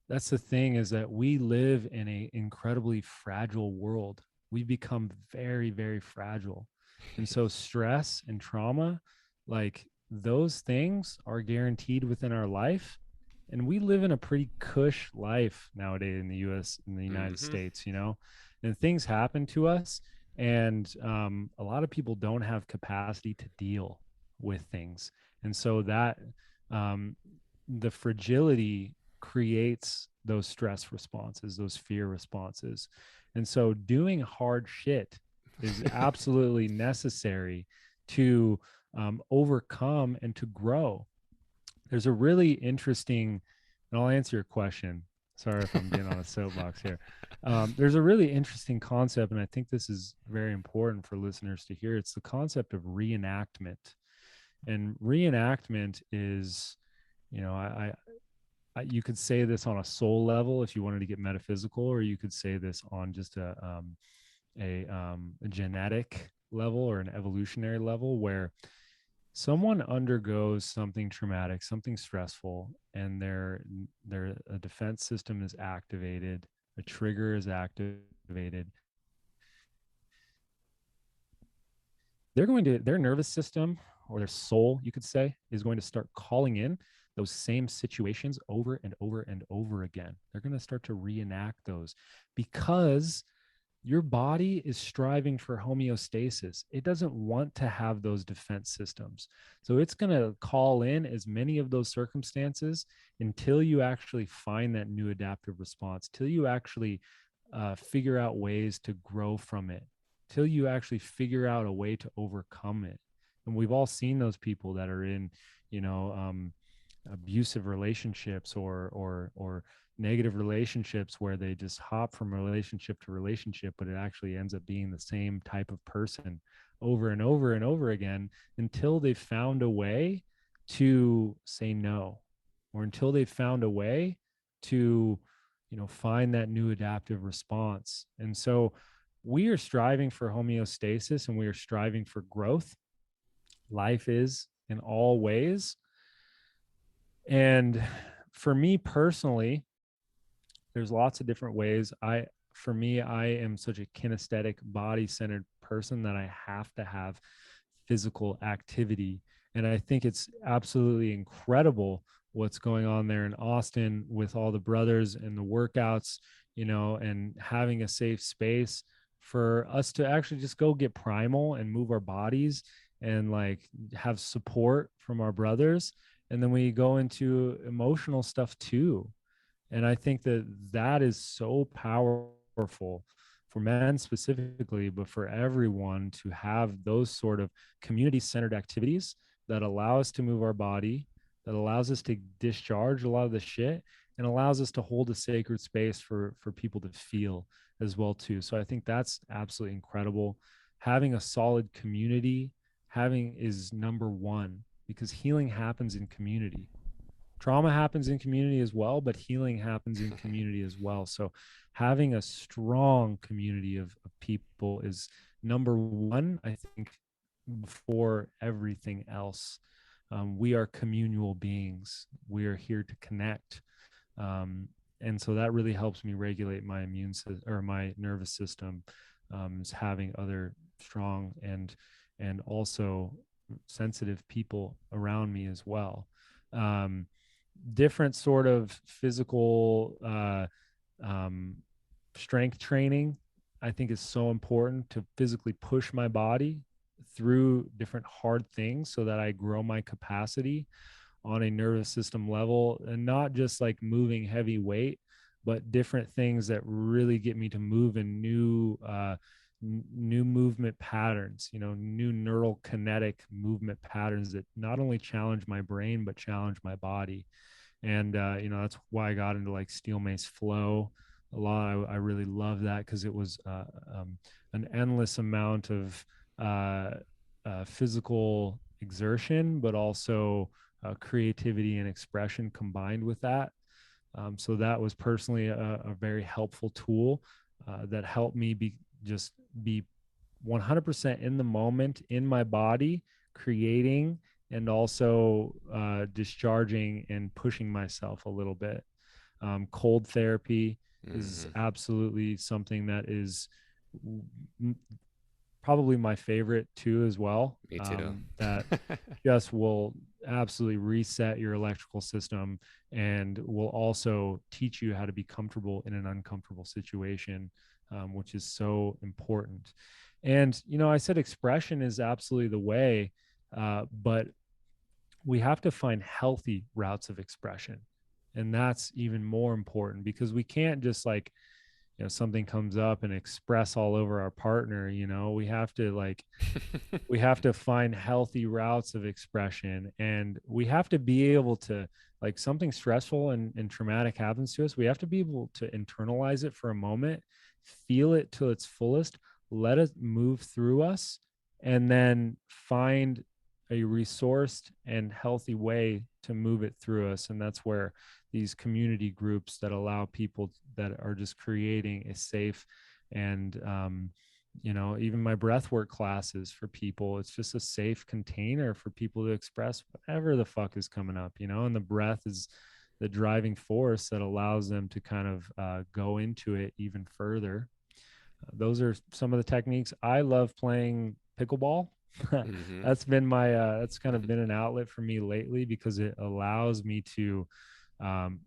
that's the thing, is that we live in a incredibly fragile world. We become very, very fragile. And so stress and trauma, like those things are guaranteed within our life. And we live in a pretty cush life nowadays in the US, in the United Mm-hmm. States, and things happen to us. And a lot of people don't have capacity to deal with things. And so that um, the fragility creates those stress responses, those fear responses. And so doing hard shit is absolutely necessary to overcome and to grow. There's a really interesting, and I'll answer your question. Sorry if I'm getting on a soapbox here. There's a really interesting concept, and I think this is very important for listeners to hear. It's the concept of reenactment. And reenactment is, you know, you could say this on a soul level if you wanted to get metaphysical, or you could say this on just a genetic level or an evolutionary level, where someone undergoes something traumatic, something stressful, and their a defense system is activated, a trigger is activated. They're going to, their nervous system or their soul, you could say, is going to start calling in those same situations over and over and over again. They're going to start to reenact those because your body is striving for homeostasis. It doesn't want to have those defense systems. So it's going to call in as many of those circumstances until you actually find that new adaptive response, till you actually figure out ways to grow from it, till you actually figure out a way to overcome it. And we've all seen those people that are in, you know, abusive relationships or negative relationships, where they just hop from relationship to relationship, but it actually ends up being the same type of person over and over and over again, until they've found a way to say no, or until they've found a way to, find that new adaptive response. And so we are striving for homeostasis and we are striving for growth. Life is in all ways. And for me personally, there's lots of different ways. For me, I am such a kinesthetic, body centered person that I have to have physical activity. And I think it's absolutely incredible what's going on there in Austin with all the brothers and the workouts, and having a safe space for us to actually just go get primal and move our bodies and like have support from our brothers. And then we go into emotional stuff too. And I think that that is so powerful for men specifically, but for everyone to have those sort of community centered activities that allow us to move our body, that allows us to discharge a lot of the shit, and allows us to hold a sacred space for people to feel as well too. So I think that's absolutely incredible. Having a solid community, having is number one, because healing happens in community. Trauma happens in community as well, but healing happens in community as well. So having a strong community of people is number one, I think, before everything else. We are communal beings. We are here to connect. And so that really helps me regulate my immune system or my nervous system, is having other strong and also sensitive people around me as well. Um, Different sort of physical um, strength training, I think, is so important to physically push my body through different hard things so that I grow my capacity on a nervous system level, and not just like moving heavy weight, but different things that really get me to move in new movement patterns, new neural kinetic movement patterns that not only challenge my brain but challenge my body. And that's why I got into like steel mace flow a lot. I really love that because it was an endless amount of uh, physical exertion, but also creativity and expression combined with that. So that was personally a very helpful tool that helped me be 100% in the moment in my body, creating and also discharging and pushing myself a little bit. Cold therapy is Mm-hmm. absolutely something that is probably my favorite too as well. Me too. That just will absolutely reset your electrical system and will also teach you how to be comfortable in an uncomfortable situation, which is so important. And I said expression is absolutely the way, but we have to find healthy routes of expression, and that's even more important because we can't just like something comes up and express all over our partner. We have to find healthy routes of expression, and we have to be able to, like, something stressful and traumatic happens to us, we have to be able to internalize it for a moment, feel it to its fullest, let it move through us, and then find a resourced and healthy way to move it through us. And that's where these community groups that allow people that are just creating a safe and even my breathwork classes for people, it's just a safe container for people to express whatever the fuck is coming up, and the breath is the driving force that allows them to kind of go into it even further. Those are some of the techniques. I love playing pickleball. Mm-hmm. That's kind of been an outlet for me lately because it allows me to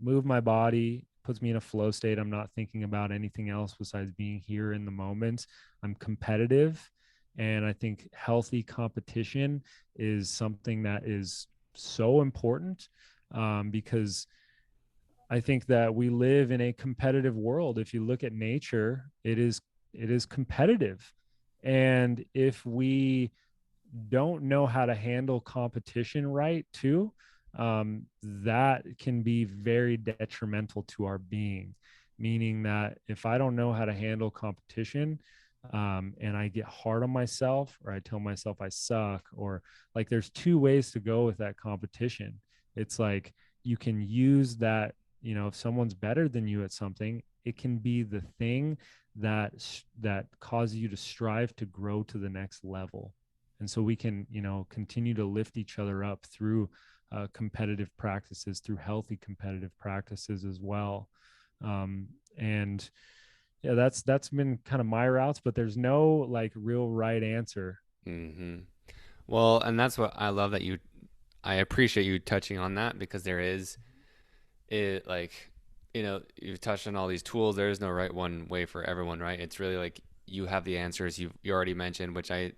move my body, puts me in a flow state. I'm not thinking about anything else besides being here in the moment. I'm competitive. And I think healthy competition is something that is so important, because I think that we live in a competitive world. If you look at nature, it is competitive. And if we don't know how to handle competition right too, that can be very detrimental to our being. Meaning that if I don't know how to handle competition, and I get hard on myself, or I tell myself I suck, or like, there's two ways to go with that competition. It's like, you can use that, if someone's better than you at something, it can be the thing that causes you to strive to grow to the next level. And so we can continue to lift each other up through competitive practices, through healthy competitive practices as well. And yeah, that's been kind of my routes, but there's no like real right answer. Mm-hmm. Well, and that's what I love that I appreciate you touching on that, because there is it like, you've touched on all these tools. There is no right one way for everyone, right? It's really like you have the answers you already mentioned, which I,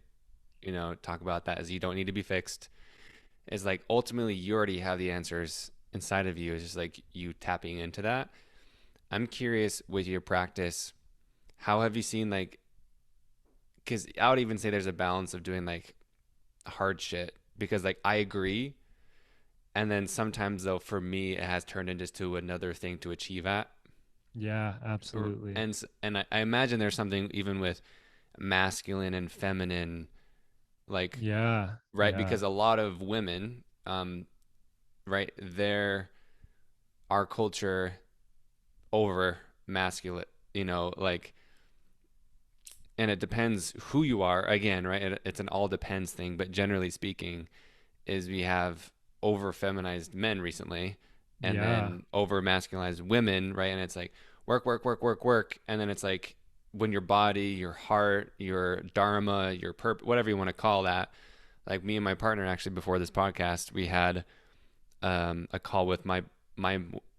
talk about that as you don't need to be fixed. Is like ultimately you already have the answers inside of you. It's just like you tapping into that. I'm curious with your practice, how have you seen like, because I would even say there's a balance of doing like hard shit, because like I agree, and then sometimes though for me it has turned into to another thing to achieve at. Yeah, absolutely. And I imagine there's something even with masculine and feminine, like, Yeah, right, yeah, because a lot of women, right, there, our culture over masculine, like, and it depends who you are again, right? It's an all depends thing, but generally speaking, is we have over feminized men recently, and yeah, then over masculinized women, right? And it's like work, work, work, work, work, and then it's like when your body, your heart, your dharma, your purpose, whatever you want to call that, like me and my partner actually before this podcast, we had a call with my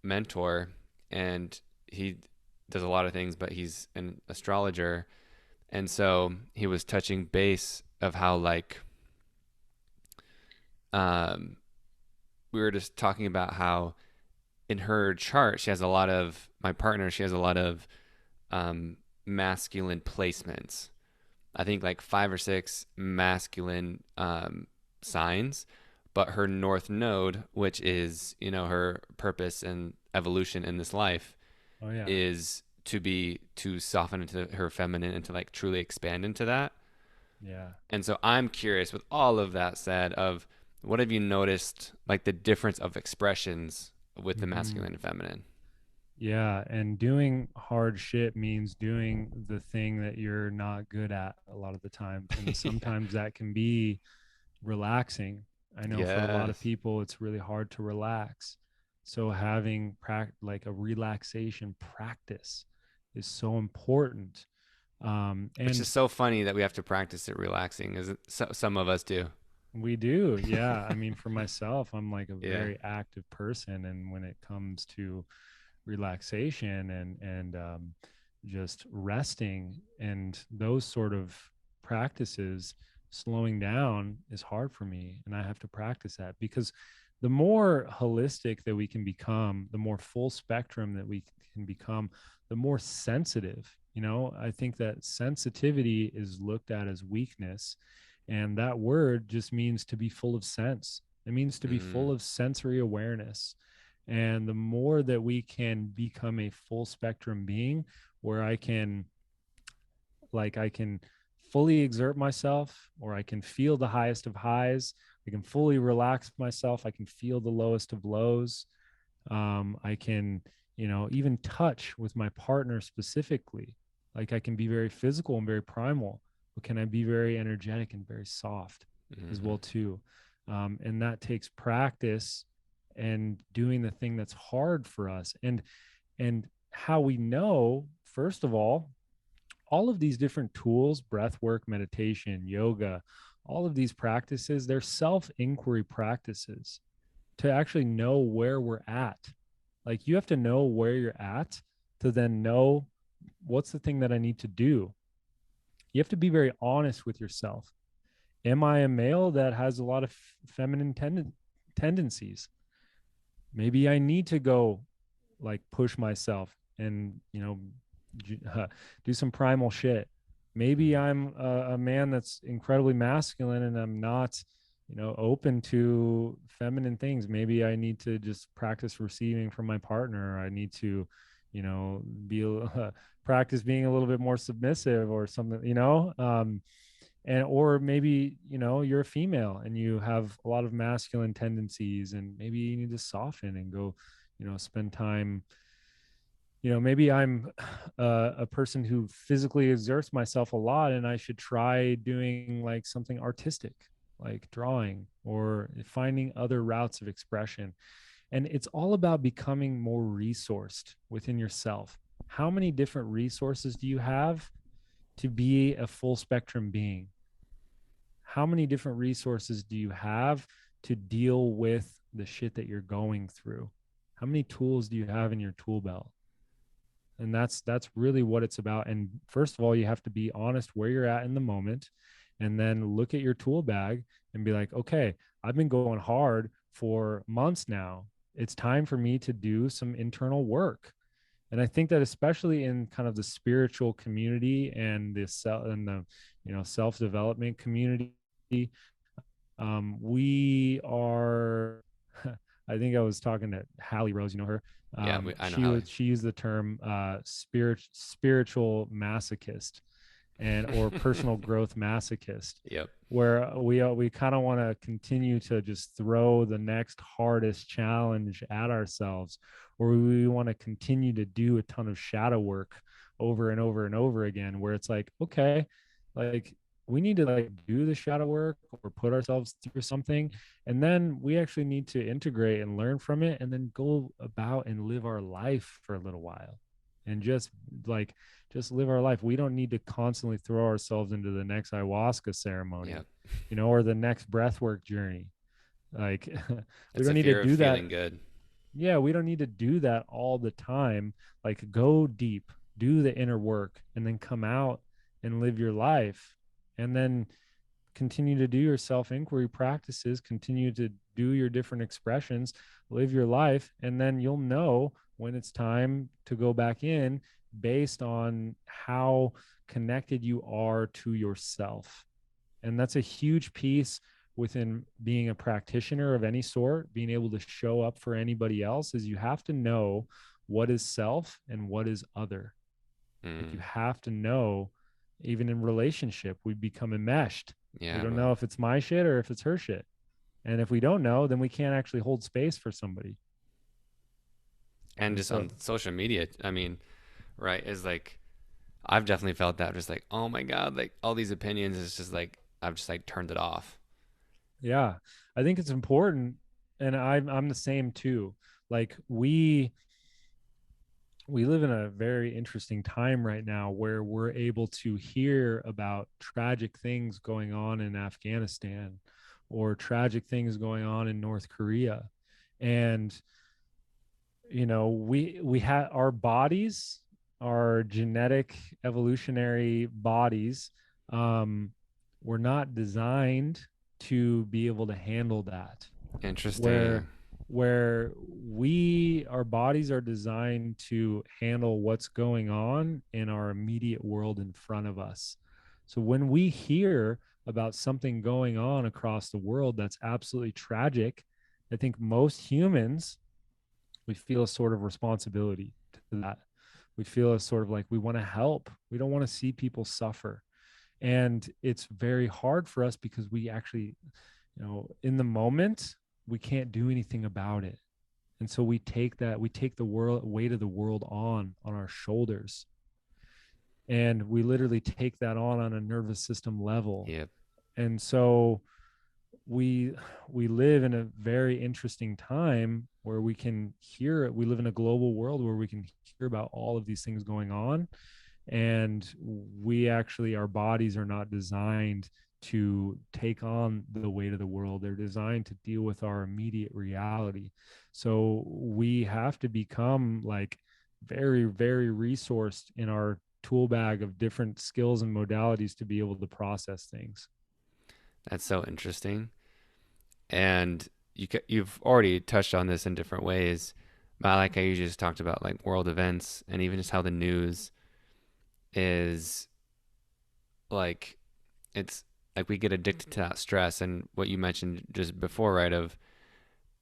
mentor, and he does a lot of things, but he's an astrologer, and so he was touching base of how like um, we were just talking about how in her chart she has a lot of my partner she has a lot of masculine placements. I think like five or six masculine signs, but her north node, which is her purpose and evolution in this life, Oh yeah. is to soften into her feminine and to like truly expand into that. Yeah. And so I'm curious, with all of that said, of what have you noticed, like the difference of expressions with the Hmm. masculine and feminine? Yeah, and doing hard shit means doing the thing that you're not good at a lot of the times. And Yeah. sometimes that can be relaxing. I know for a lot of Yes. people, it's really hard to relax. So having like a relaxation practice is so important. Which is And so funny that we have to practice it relaxing, as some of us do. we do. Yeah. I mean, for myself, I'm like a Yeah. very active person. And when it comes to relaxation and just resting and those sort of practices, slowing down is hard for me, and I have to practice that because the more holistic that we can become, the more full spectrum that we can become, the more sensitive. I think that sensitivity is looked at as weakness, and that word just means to be full of sense. It means to be full Mm, of sensory awareness. And the more that we can become a full spectrum being where I can fully exert myself, or I can feel the highest of highs, I can fully relax myself, I can feel the lowest of lows. I can, even touch with my partner specifically. Like I can be very physical and very primal, but can I be very energetic and very soft as mm-hmm. well too? And that takes practice and doing the thing that's hard for us. And how we know, first of all of these different tools, breath work, meditation, yoga, all of these practices, they're self-inquiry practices to actually know where we're at. Like you have to know where you're at to then know what's the thing that I need to do. You have to be very honest with yourself. Am I a male that has a lot of feminine tendencies? Maybe I need to go like push myself and do some primal shit. Maybe Mm, I'm a man that's incredibly masculine and I'm not open to feminine things. Maybe I need to just practice receiving from my partner. I need to be practice being a little bit more submissive or something, and or maybe you're a female and you have a lot of masculine tendencies, and maybe you need to soften and go spend time. Maybe I'm a person who physically exerts myself a lot, and I should try doing like something artistic, like drawing or finding other routes of expression. And it's all about becoming more resourced within yourself. How many different resources do you have to be a full spectrum being? How many different resources do you have to deal with the shit that you're going through? How many tools do you have in your tool belt? And that's really what it's about. And first of all, you have to be honest where you're at in the moment, and then look at your tool bag and be like, okay, I've been going hard for months now. It's time for me to do some internal work. And I think that especially in kind of the spiritual community and the self development community, we are. I think I was talking to Hallie Rose. You know her. yeah, I know Hallie. She used the term spiritual masochist and or personal growth masochist, Yep. where we kind of want to continue to just throw the next hardest challenge at ourselves, or we want to continue to do a ton of shadow work over and over and over again, where it's like, okay, like we need to like do the shadow work or put ourselves through something, and then we actually need to integrate and learn from it, and then go about and live our life for a little while, and just live our life. We don't need to constantly throw ourselves into the next ayahuasca ceremony. Yep. or the next breathwork journey. Like we It's a don't need to fear of do that. feeling good. Yeah, we don't need to do that all the time. Like go deep, do the inner work, and then come out and live your life. And then continue to do your self inquiry practices, continue to do your different expressions, live your life, and then you'll know when it's time to go back in based on how connected you are to yourself. And that's a huge piece within being a practitioner of any sort, being able to show up for anybody else, is you have to know what is self and what is other. Like you Mm, have to know, even in relationship, we become enmeshed. We yeah, don't bro. know if it's my shit or if it's her shit. And if we don't know, then we can't actually hold space for somebody. And And just so, on social media, I mean, right, is like I've definitely felt that just like, oh my God, like all these opinions is just like I've just like turned it off. yeah, I think it's important. And I'm the same too. Like we live in a very interesting time right now where we're able to hear about tragic things going on in Afghanistan or tragic things going on in North Korea. And we have our bodies, our genetic evolutionary bodies, um were not designed to be able to handle that. where Interesting. where we our bodies are designed to handle what's going on in our immediate world in front of us. So when we hear about something going on across the world that's absolutely tragic, I think most humans, we feel a sort of responsibility to that. We feel a sort of like we want to help. We don't want to see people suffer. And it's very hard for us because we actually, in the moment, we can't do anything about it. And so we take the world weight of the world on our shoulders. And we literally take that on a nervous system level. Yep. And so we we live in a very interesting time where we can hear it. We live in a global world where we can hear about all of these things going on, and we actually, our bodies are not designed to take on the weight of the world. They're designed to deal with our immediate reality. So we have to become like very, very resourced in our tool bag of different skills and modalities to be able to process things. That's so interesting. And you've already touched on this in different ways. But like I usually just talked about like world events and even just how the news is like it's like we get addicted to that stress and what you mentioned just before, right? Of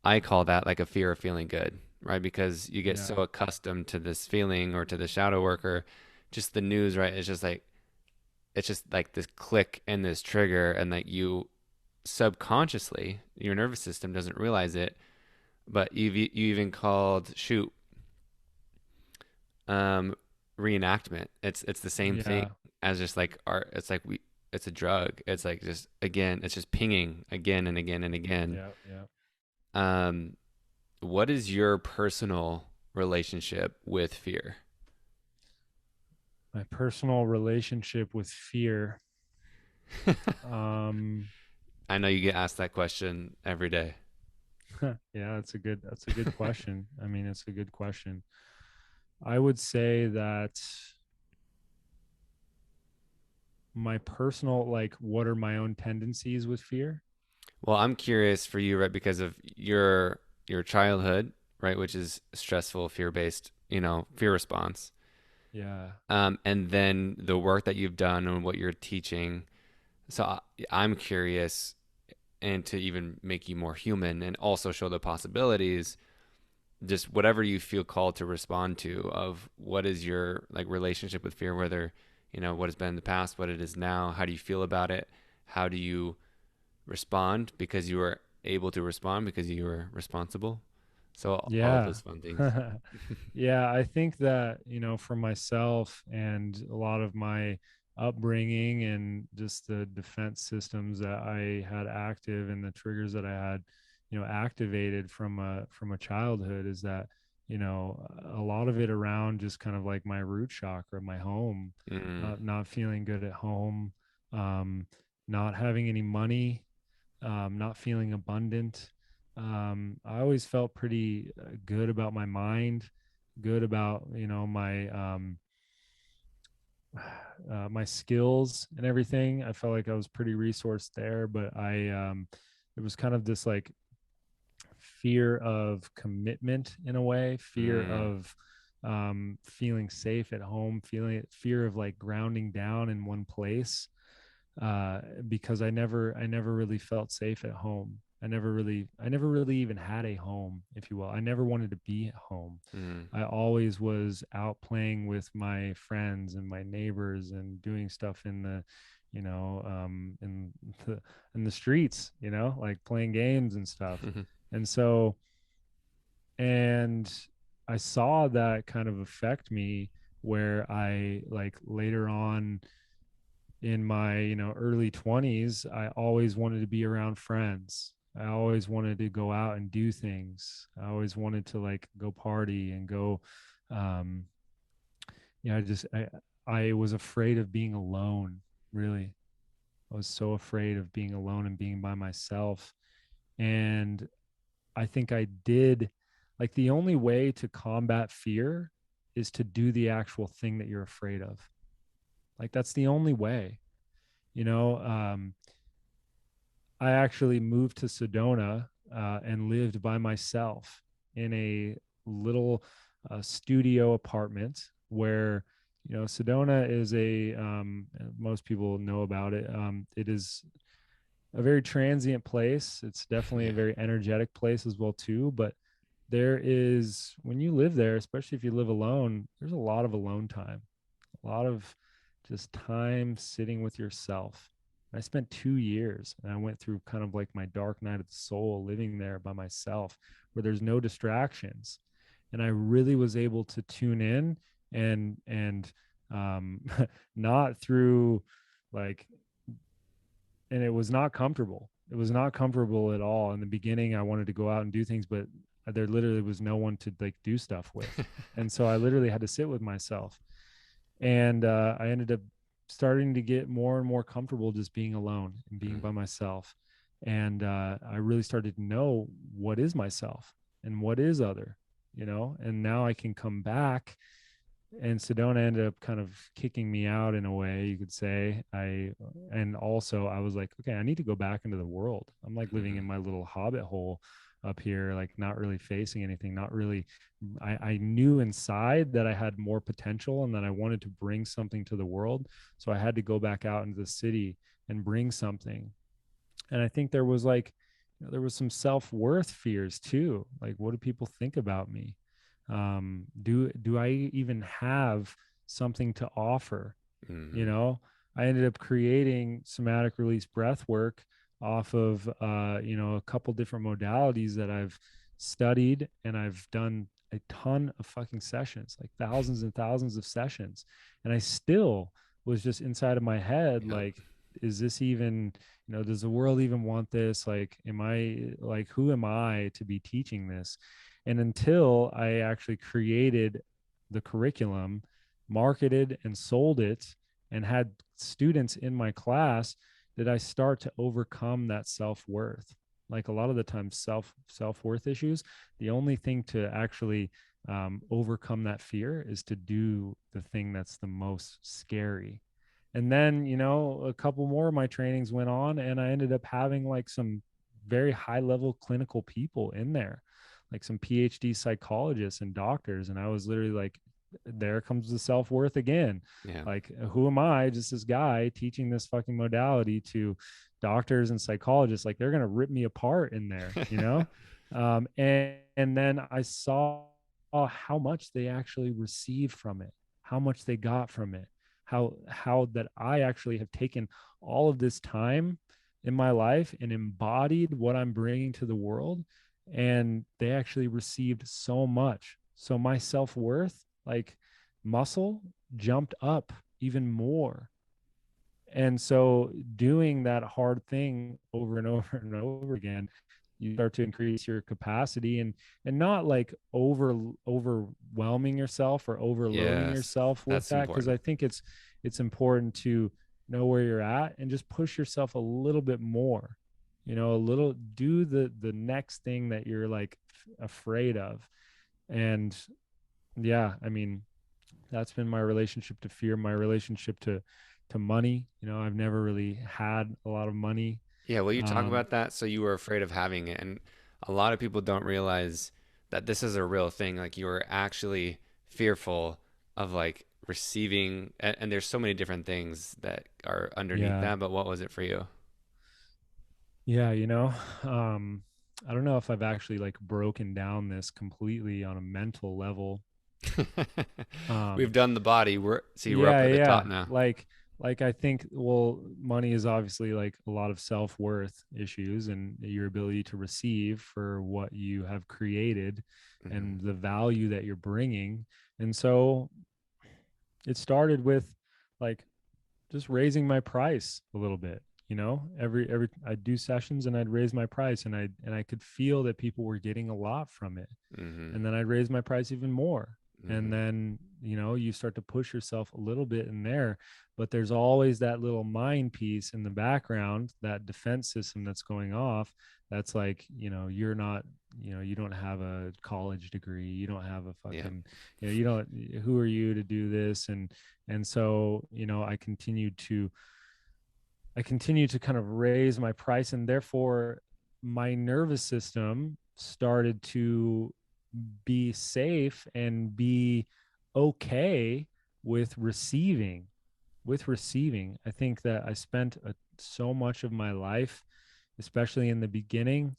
I call that like a fear of feeling good, right? Because you get so Yeah. accustomed to this feeling or to the shadow work or just the news, right? It's just like this click and this trigger and like you subconsciously, your nervous system doesn't realize it, but you even called shoot um reenactment. It's the same thing Yeah. as just like art. It's like we it's a drug. It's like just again, it's just pinging again and again and again. Yeah. Yeah. Um what is your personal relationship with fear? My personal relationship with fear. Um, I know you get asked that question every day. yeah, that's a good question. I mean, it's a good question. I would say that my personal, like, what are my own tendencies with fear? Well, I'm curious for you, right, because of your childhood, right, which is stressful, fear-based, fear response. Yeah. And then the work that you've done and what you're teaching. So I'm curious, and to even make you more human and also show the possibilities, just whatever you feel called to respond to of what is your like relationship with fear, whether, what has been in the past, what it is now, how do you feel about it? How do you respond because you were able to respond because you were responsible? So all of Yeah. those fun things. Yeah, I think that, for myself and a lot of my upbringing and just the defense systems that I had active and the triggers that I had, activated from a childhood, is that, a lot of it around just kind of like my root chakra, my home, Mm, not feeling good at home, um, not having any money, not feeling abundant. I always felt pretty good about my mind, good about, my my skills and everything. I felt like I was pretty resourced there, but it was kind of this like fear of commitment in a way, fear Mm. of feeling safe at home, fear of like grounding down in one place, because I never really felt safe at home. I never really even had a home, if you will. I never wanted to be at home. Mm. I always was out playing with my friends and my neighbors and doing stuff in the, in the streets, like playing games and stuff. And so, and I saw that kind of affect me, where I like later on in my, early 20s, I always wanted to be around friends. I always wanted to go out and do things. I always wanted to like go party and go, um I was afraid of being alone, really. I was so afraid of being alone and being by myself. And I think I did, like, the only way to combat fear is to do the actual thing that you're afraid of. Like, that's the only way, you know. I actually moved to Sedona, and lived by myself in a little studio apartment where, Sedona is most people know about it. It is a very transient place. It's definitely a Yeah. very energetic place as well too. But there is, when you live there, especially if you live alone, there's a lot of alone time, a lot of just time sitting with yourself. I spent 2 years and I went through kind of like my dark night of the soul living there by myself, where there's no distractions. And I really was able to tune in and not through like, and it was not comfortable. It was not comfortable at all. In the beginning, I wanted to go out and do things, but there literally was no one to like do stuff with. And so I literally had to sit with myself. And I ended up starting to get more and more comfortable just being alone and being Mm. by myself. And I really started to know what is myself and what is other, and now I can come back. And Sedona ended up kind of kicking me out in a way, you could say. And also I was like, okay, I need to go back into the world. I'm like living in Mm. my little hobbit hole up here, like not really facing anything, not really. I knew inside that I had more potential and that I wanted to bring something to the world. So I had to go back out into the city and bring something. And I think there was like, there was some self-worth fears too. Like, what do people think about me? Do I even have something to offer? you Mm. know I ended up creating somatic release breath work off of a couple different modalities that I've studied, and I've done a ton of fucking sessions, like thousands and thousands of sessions. And I still was just inside of my head Yep. like, is this even, does the world even want this? Like, who am I to be teaching this? And until I actually created the curriculum, marketed and sold it, and had students in my class, did I start to overcome that self-worth. Like, a lot of the time, self-worth issues, the only thing to actually overcome that fear is to do the thing that's the most scary. And then, a couple more of my trainings went on, and I ended up having like some very high level clinical people in there, like some PhD psychologists and doctors. And I was literally like, there comes the self-worth again. Yeah. Like, who am I, just this guy teaching this fucking modality to doctors and psychologists? Like, they're going to rip me apart in there, and then I saw how much they actually received from it, how much they got from it, how that I actually have taken all of this time in my life and embodied what I'm bringing to the world, and they actually received so much. So my self-worth, like, muscle, jumped up even more. And so doing that hard thing over and over and over again, you start to increase your capacity, and not like overwhelming yourself or overloading Yes. yourself with That's that. Cause I important. think it's important to know where you're at, and just push yourself a little bit more. A little, do the next thing that you're like afraid of. And yeah, I mean, that's been my relationship to fear, my relationship to money. I've never really had a lot of money. Yeah, will you talk um about that? So you were afraid of having it, and a lot of people don't realize that this is a real thing. Like you were actually fearful of like receiving, and there's so many different things that are underneath yeah, that. But what was it for you? yeah, um I don't know if I've actually like broken down this completely on a mental level. We've um done the body. We're up yeah, at the top yeah, now. like I think, well, money is obviously like a lot of self-worth issues and your ability to receive for what you have created Hmm. and the value that you're bringing. And so it started with like just raising my price a little bit. Every I'd do sessions and I'd raise my price, and I could feel that people were getting a lot from it. Hmm. And then I'd raise my price even more. And Hmm. then, you start to push yourself a little bit in there, but there's always that little mind piece in the background, that defense system that's going off. That's like, you're not, you don't have a college degree, you don't have a Yeah. fucking, you don't, who are you to do this? And so, I continue to kind of raise my price, and therefore my nervous system started to be safe and be okay with receiving. I think that I spent so much of my life, especially in the beginning,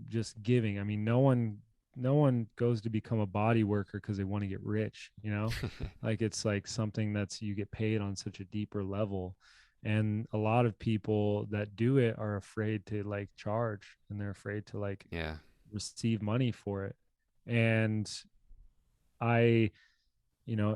just giving. I mean, no one goes to become a body worker because they want to get rich. Like it's like something that's, you get paid on such a deeper level. And a lot of people that do it are afraid to like charge, and they're afraid to like Yeah. receive money for it. And I,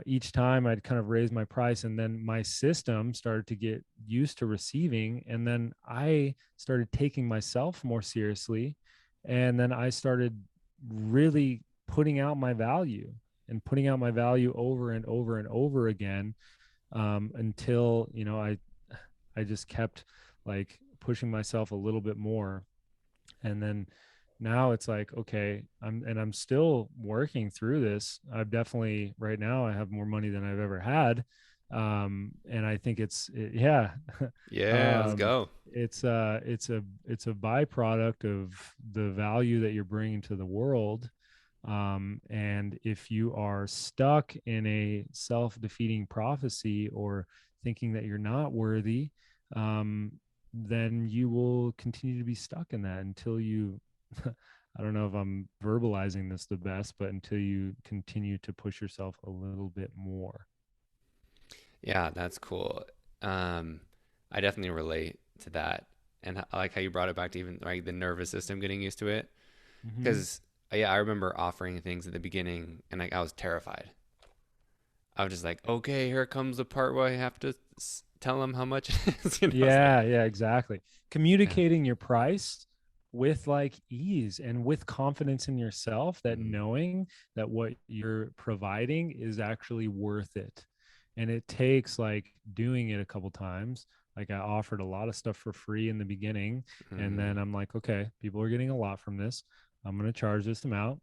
each time I'd kind of raise my price, and then my system started to get used to receiving. And then I started taking myself more seriously. And then I started really putting out my value, and putting out my value over and over and over again, until, I just kept like pushing myself a little bit more. And then now it's like, okay, I'm still working through this. I've definitely, right now I have more money than I've ever had. And I think yeah. Yeah. Let's um go. it's a byproduct of the value that you're bringing to the world. And if you are stuck in a self-defeating prophecy, or thinking that you're not worthy, um, then you will continue to be stuck in that until you, I don't know if I'm verbalizing this the best, but until you continue to push yourself a little bit more. Yeah, that's cool. Um, I definitely relate to that, and I like how you brought it back to even like the nervous system getting used to it. Mm-hmm. Because yeah, I remember offering things at the beginning, and like I was terrified. I was just like, okay, here comes the part where I have to tell them how much it is. I was like, Yeah, yeah, exactly. yeah. Communicating your price with like ease and with confidence in yourself, that Mm-hmm. knowing that what you're providing is actually worth it. And it takes like doing it a couple times. Like I offered a lot of stuff for free in the beginning, and Mm-hmm. then I'm like, okay, people are getting a lot from this. I'm going to charge this amount.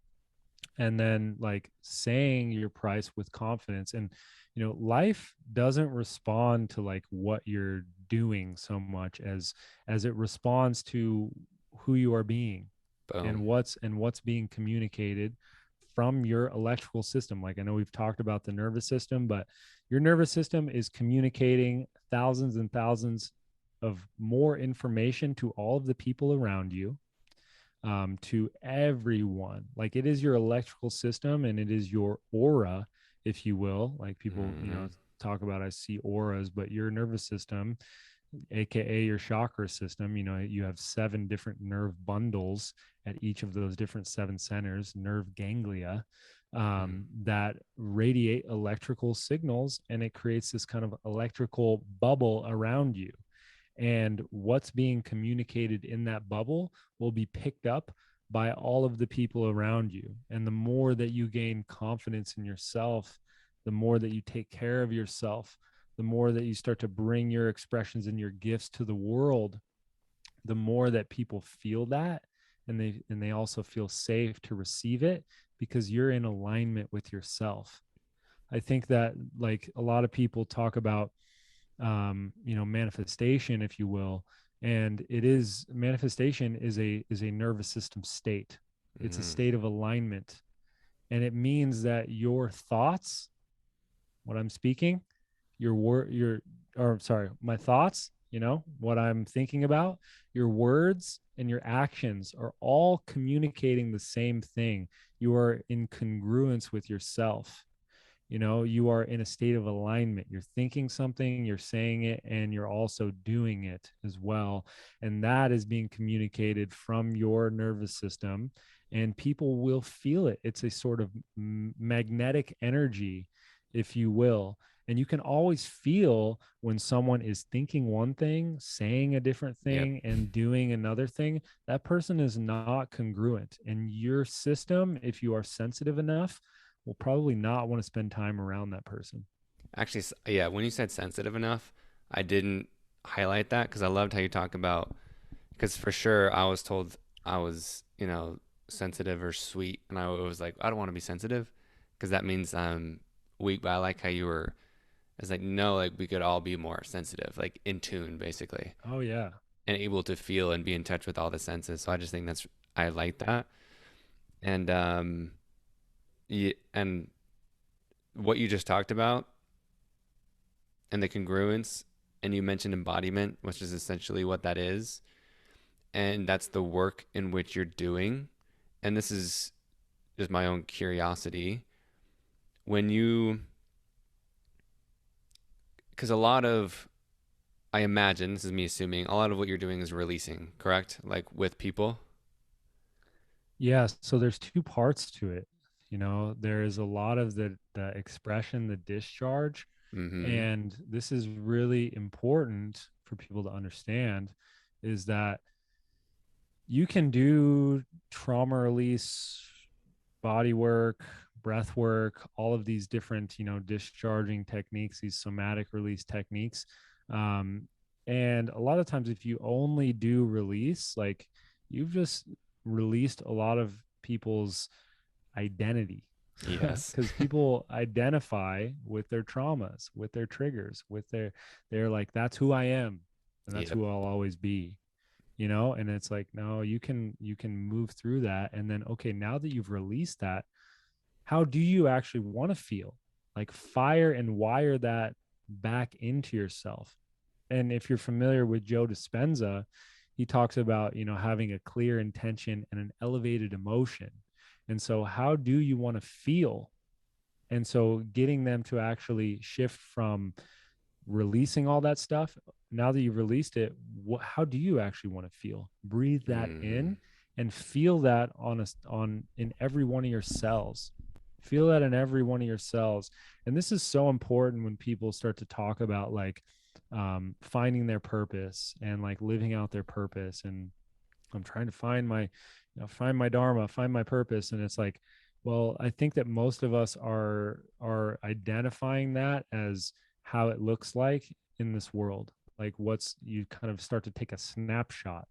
And then like saying your price with confidence. And life doesn't respond to like what you're doing so much as it responds to who you are being, and Boom. what's being communicated from your electrical system. Like I know we've talked about the nervous system, but your nervous system is communicating thousands and thousands of more information to all of the people around you, to everyone. Like it is your electrical system, and it is your aura, if you will. Like people, Mm-hmm. talk about, I see auras, but your nervous system, aka your chakra system, you have 7 different nerve bundles at each of those different 7 centers, nerve ganglia, Mm-hmm. that radiate electrical signals, and it creates this kind of electrical bubble around you. And what's being communicated in that bubble will be picked up by all of the people around you. And the more that you gain confidence in yourself, the more that you take care of yourself, the more that you start to bring your expressions and your gifts to the world, the more that people feel that, and they also feel safe to receive it because you're in alignment with yourself. I think that like a lot of people talk about manifestation, if you will, and it is manifestation is a nervous system state. It's a Mm, state of alignment, and it means that your thoughts, what I'm speaking, your word, your, or sorry, my thoughts, what I'm thinking about, your words and your actions are all communicating the same thing. You are in congruence with yourself. You are in a state of alignment. You're thinking something, you're saying it, and you're also doing it as well. And that is being communicated from your nervous system, and people will feel it. It's a sort of magnetic energy, if you will. And you can always feel when someone is thinking one thing, saying a different yep. thing, and doing another thing. That person is not congruent. And your system, if you are sensitive enough, will probably not want to spend time around that person. Actually, yeah, when you said sensitive enough, I didn't highlight that because I loved how you talk about, because for sure I was told I was, sensitive or sweet. And I was like, I don't want to be sensitive because that means I'm weak. But I like how you were, it's like, no, like we could all be more sensitive, like in tune, basically, Oh yeah. and able to feel and be in touch with all the senses. So I just think I like that. And, yeah, and what you just talked about and the congruence, and you mentioned embodiment, which is essentially what that is. And that's the work in which you're doing. And this is just my own curiosity. When you, because a lot of, I imagine, this is me assuming, a lot of what you're doing is releasing, correct? Like with people? Yeah, so there's two parts to it. There is a lot of the expression, the discharge, Mm-hmm. and this is really important for people to understand, is that you can do trauma release, body work, breath work, all of these different, discharging techniques, these somatic release techniques. Um, and a lot of times, if you only do release, like you've just released a lot of people's identity Yes. because people identify with their traumas, with their triggers, with they're like, that's who I am and that's Yep. who I'll always be. And it's like, no, you can move through that. And then, okay, now that you've released that, how do you actually want to feel? Like, fire and wire that back into yourself. And if you're familiar with Joe Dispenza, he talks about, having a clear intention and an elevated emotion. And so how do you want to feel? And so getting them to actually shift from releasing all that stuff. Now that you've released it, how do you actually want to feel? Breathe that Mm-hmm. in and feel that on in every one of your cells. Feel that in every one of your cells. And this is so important when people start to talk about like finding their purpose and like living out their purpose. And I'm trying to find my dharma, find my purpose. And it's like, well, I think that most of us are identifying that as how it looks like in this world. Like, you kind of start to take a snapshot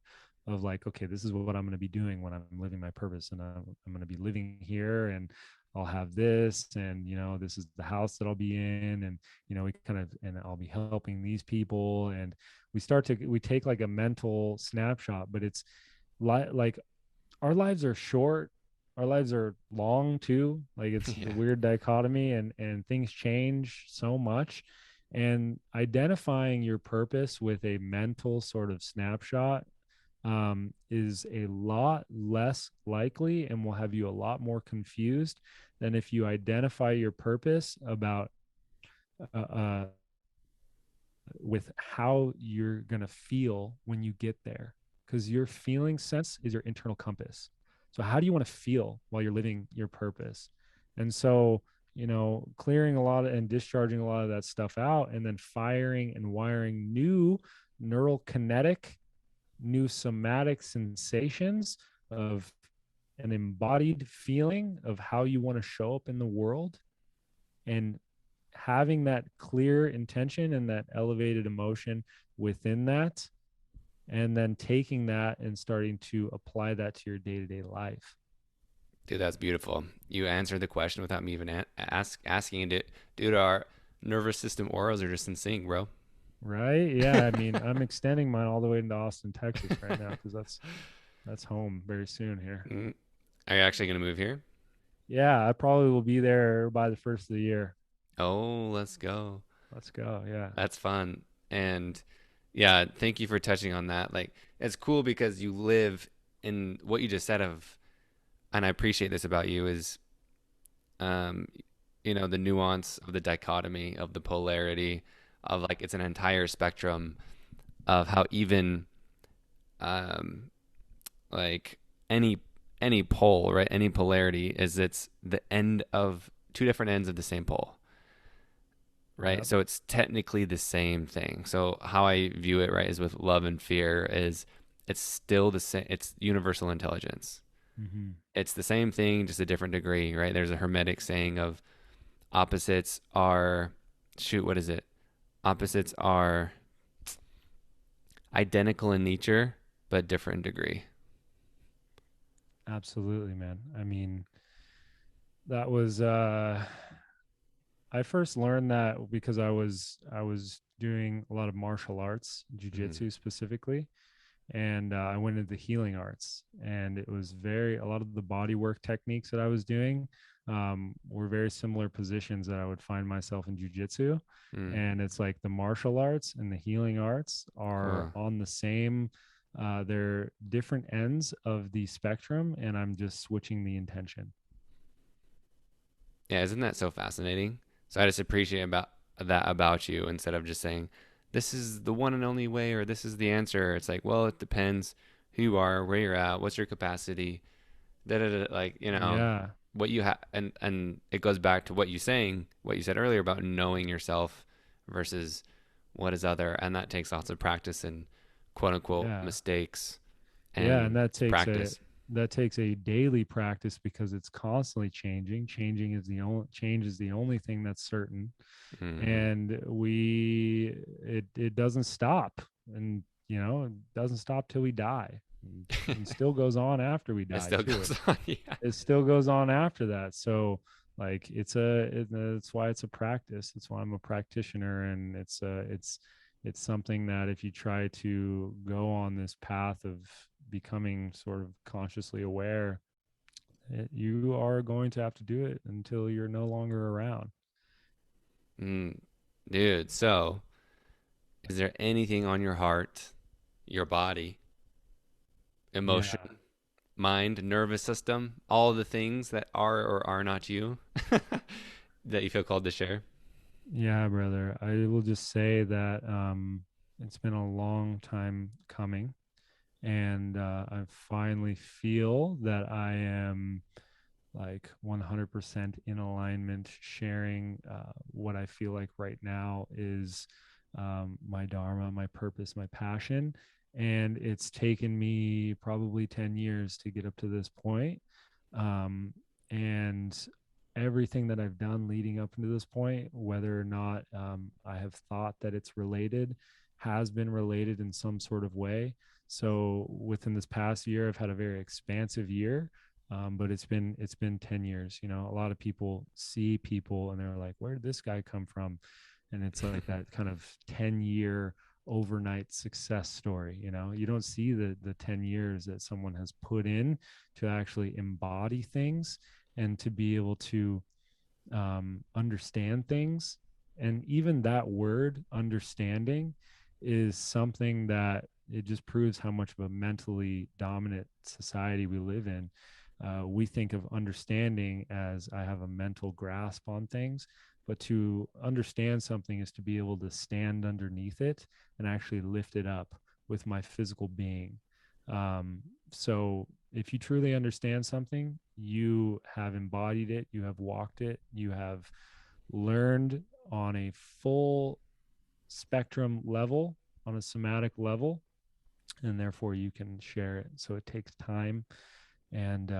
of like, okay, this is what I'm going to be doing when I'm living my purpose, and I'm going to be living here, and I'll have this, and this is the house that I'll be in, and we kind of, and I'll be helping these people, and we take like a mental snapshot. But it's like our lives are short, our lives are long too. Like, it's a Yeah. weird dichotomy, and things change so much. And identifying your purpose with a mental sort of snapshot is a lot less likely and will have you a lot more confused than if you identify your purpose about uh, uh, with how you're going to feel when you get there, because your feeling sense is your internal compass. So how do you want to feel while you're living your purpose? And so, clearing a lot and discharging a lot of that stuff out, and then firing and wiring new neural kinetic, new somatic sensations of an embodied feeling of how you want to show up in the world, and having that clear intention and that elevated emotion within that, and then taking that and starting to apply that to your day-to-day life. Dude, that's beautiful. You answered the question without me even asking it. Dude, our nervous system auras are just in sync, bro. Right? Yeah. I mean, I'm extending mine all the way into Austin, Texas right now because that's home very soon here. Mm. Are you actually going to move here? Yeah, I probably will be there by the first of the year. Oh, let's go. Let's go. Yeah. That's fun. And yeah, thank you for touching on that. Like, it's cool because you live in what you just said of, and I appreciate this about you is, um, the nuance of the dichotomy of the polarity of like it's an entire spectrum of how even, um, like any any pole, right? Any polarity is it's the end of two different ends of the same pole, right? Yep. So it's technically the same thing. So how I view it, right, is with love and fear is it's still the same. It's universal intelligence. Mm-hmm. It's the same thing, just a different degree, right? There's a hermetic saying of opposites are, shoot, what is it? Opposites are identical in nature, but different in degree. Absolutely, man. I mean, that was I first learned that because I was doing a lot of martial arts, Mm, jujitsu specifically, and I went into the healing arts, and it was very a lot of the body work techniques that I was doing were very similar positions that I would find myself in jujitsu, mm, and it's like the martial arts and the healing arts are cool. on the same. They're different ends of the spectrum, and I'm just switching the intention. Yeah, isn't that so fascinating? So I just appreciate about that about you instead of just saying this is the one and only way or this is the answer. It's like, well, it depends who you are, where you're at, what's your capacity, da da da. Like Yeah, what you have, and it goes back to what you said earlier about knowing yourself versus what is other, and that takes lots of practice and quote unquote yeah. mistakes Yeah, and and practice. that takes a daily practice because it's constantly changing. Change is the only thing that's certain. Mm-hmm. And it doesn't stop. And it doesn't stop till we die. And still goes on after we It die still too. goes on. Yeah. It still goes on after that. So like it's why it's a practice. It's why I'm a practitioner, and it's something that if you try to go on this path of becoming sort of consciously aware, you are going to have to do it until you're no longer around. Mm, dude, so is there anything on your heart, your body, emotion, Yeah. mind, nervous system, all the things that are or are not you that you feel called to share? Yeah, brother. I will just say that it's been a long time coming, and I finally feel that I am like 100% in alignment, sharing what I feel like right now is my dharma, my purpose, my passion. And it's taken me probably 10 years to get up to this point. Um, and everything that I've done leading up into this point, whether or not I have thought that it's related, has been related in some sort of way. So within this past year, I've had a very expansive year, but it's been 10 years. A lot of people see people and they're like, where did this guy come from? And it's like that kind of 10-year overnight success story. You don't see the 10 years that someone has put in to actually embody things and to be able to understand things. And even that word understanding is something that it just proves how much of a mentally dominant society we live in. We think of understanding as I have a mental grasp on things, but to understand something is to be able to stand underneath it and actually lift it up with my physical being. So if you truly understand something, you have embodied it, you have walked it, you have learned on a full spectrum level, on a somatic level, and therefore you can share it. So it takes time, and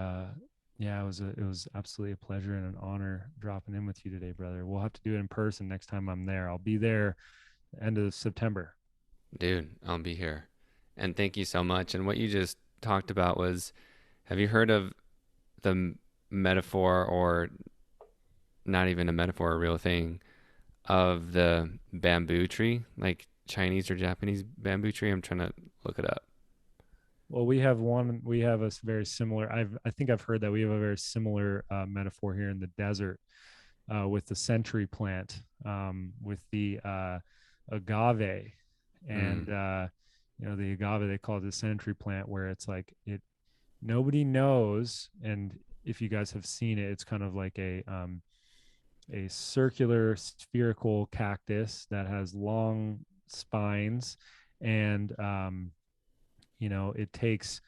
Yeah, it was absolutely a pleasure and an honor dropping in with you today, brother. We'll have to do it in person next time I'm there. I'll be there end of September. Dude, I'll be here. And thank you so much. And what you just talked about was, have you heard of the metaphor, or not even a metaphor, a real thing, of the bamboo tree, like Chinese or Japanese bamboo tree? I'm trying to look it up. Well, we have a very similar, I think I've heard that we have a very similar metaphor here in the desert with the century plant, with the agave. And, Mm. the agave, they call it the century plant, where it's like nobody knows. And if you guys have seen it, it's kind of like a circular spherical cactus that has long spines. And, it takes,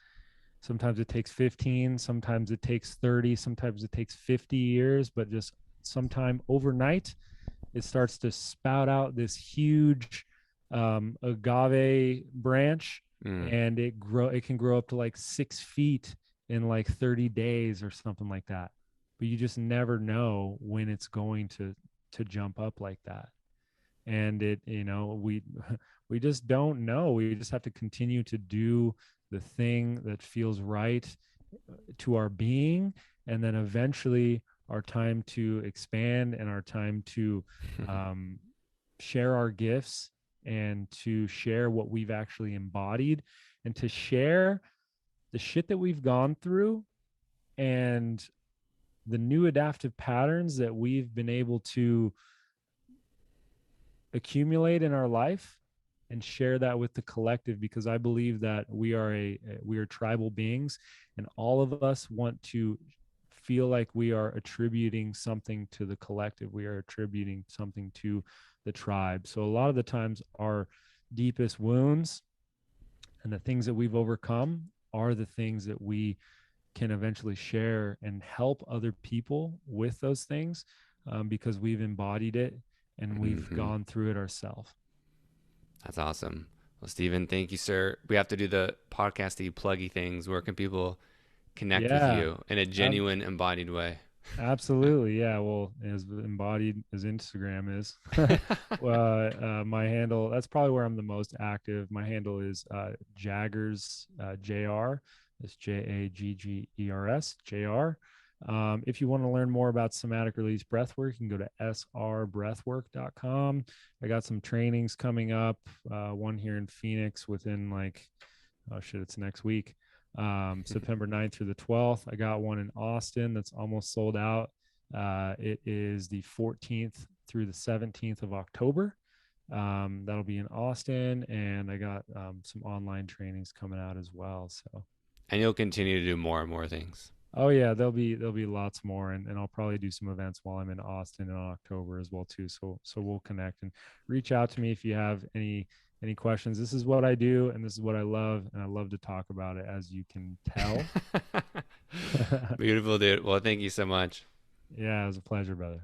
sometimes it takes 15, sometimes it takes 30, sometimes it takes 50 years, but just sometime overnight, it starts to spout out this huge agave branch, Mm. and it can grow up to like 6 feet in like 30 days or something like that. But you just never know when it's going to jump up like that. And we just don't know. We just have to continue to do the thing that feels right to our being, and then eventually our time to expand and our time to um, share our gifts and to share what we've actually embodied and to share the shit that we've gone through and the new adaptive patterns that we've been able to accumulate in our life, and share that with the collective, because I believe that we are tribal beings, and all of us want to feel like we are attributing something to the collective. We are attributing something to the tribe. So a lot of the times our deepest wounds and the things that we've overcome are the things that we can eventually share and help other people with those things, because we've embodied it and we've Hmm. gone through it ourselves. That's awesome. Well, Stephen, thank you, sir. We have to do the podcasty pluggy things. Where can people connect with Yeah, you in a ab- genuine, embodied way? absolutely. Yeah. Well, as embodied as Instagram is, my handle, that's probably where I'm the most active. My handle is Jaggers, JR. It's Jaggers, JR. If you want to learn more about somatic release breathwork, you can go to srbreathwork.com. I got some trainings coming up, one here in Phoenix within like, oh shit, it's next week. September 9th through the 12th. I got one in Austin that's almost sold out. It is the 14th through the 17th of October. That'll be in Austin, and I got some online trainings coming out as well. So, And you'll continue to do more and more things. oh yeah, there'll be lots more, and I'll probably do some events while I'm in Austin in October as well too. So we'll connect and reach out to me if you have any questions. This is what I do, and this is what I love, and I love to talk about it, as you can tell. Beautiful, dude. Well, thank you so much. Yeah, it was a pleasure, brother.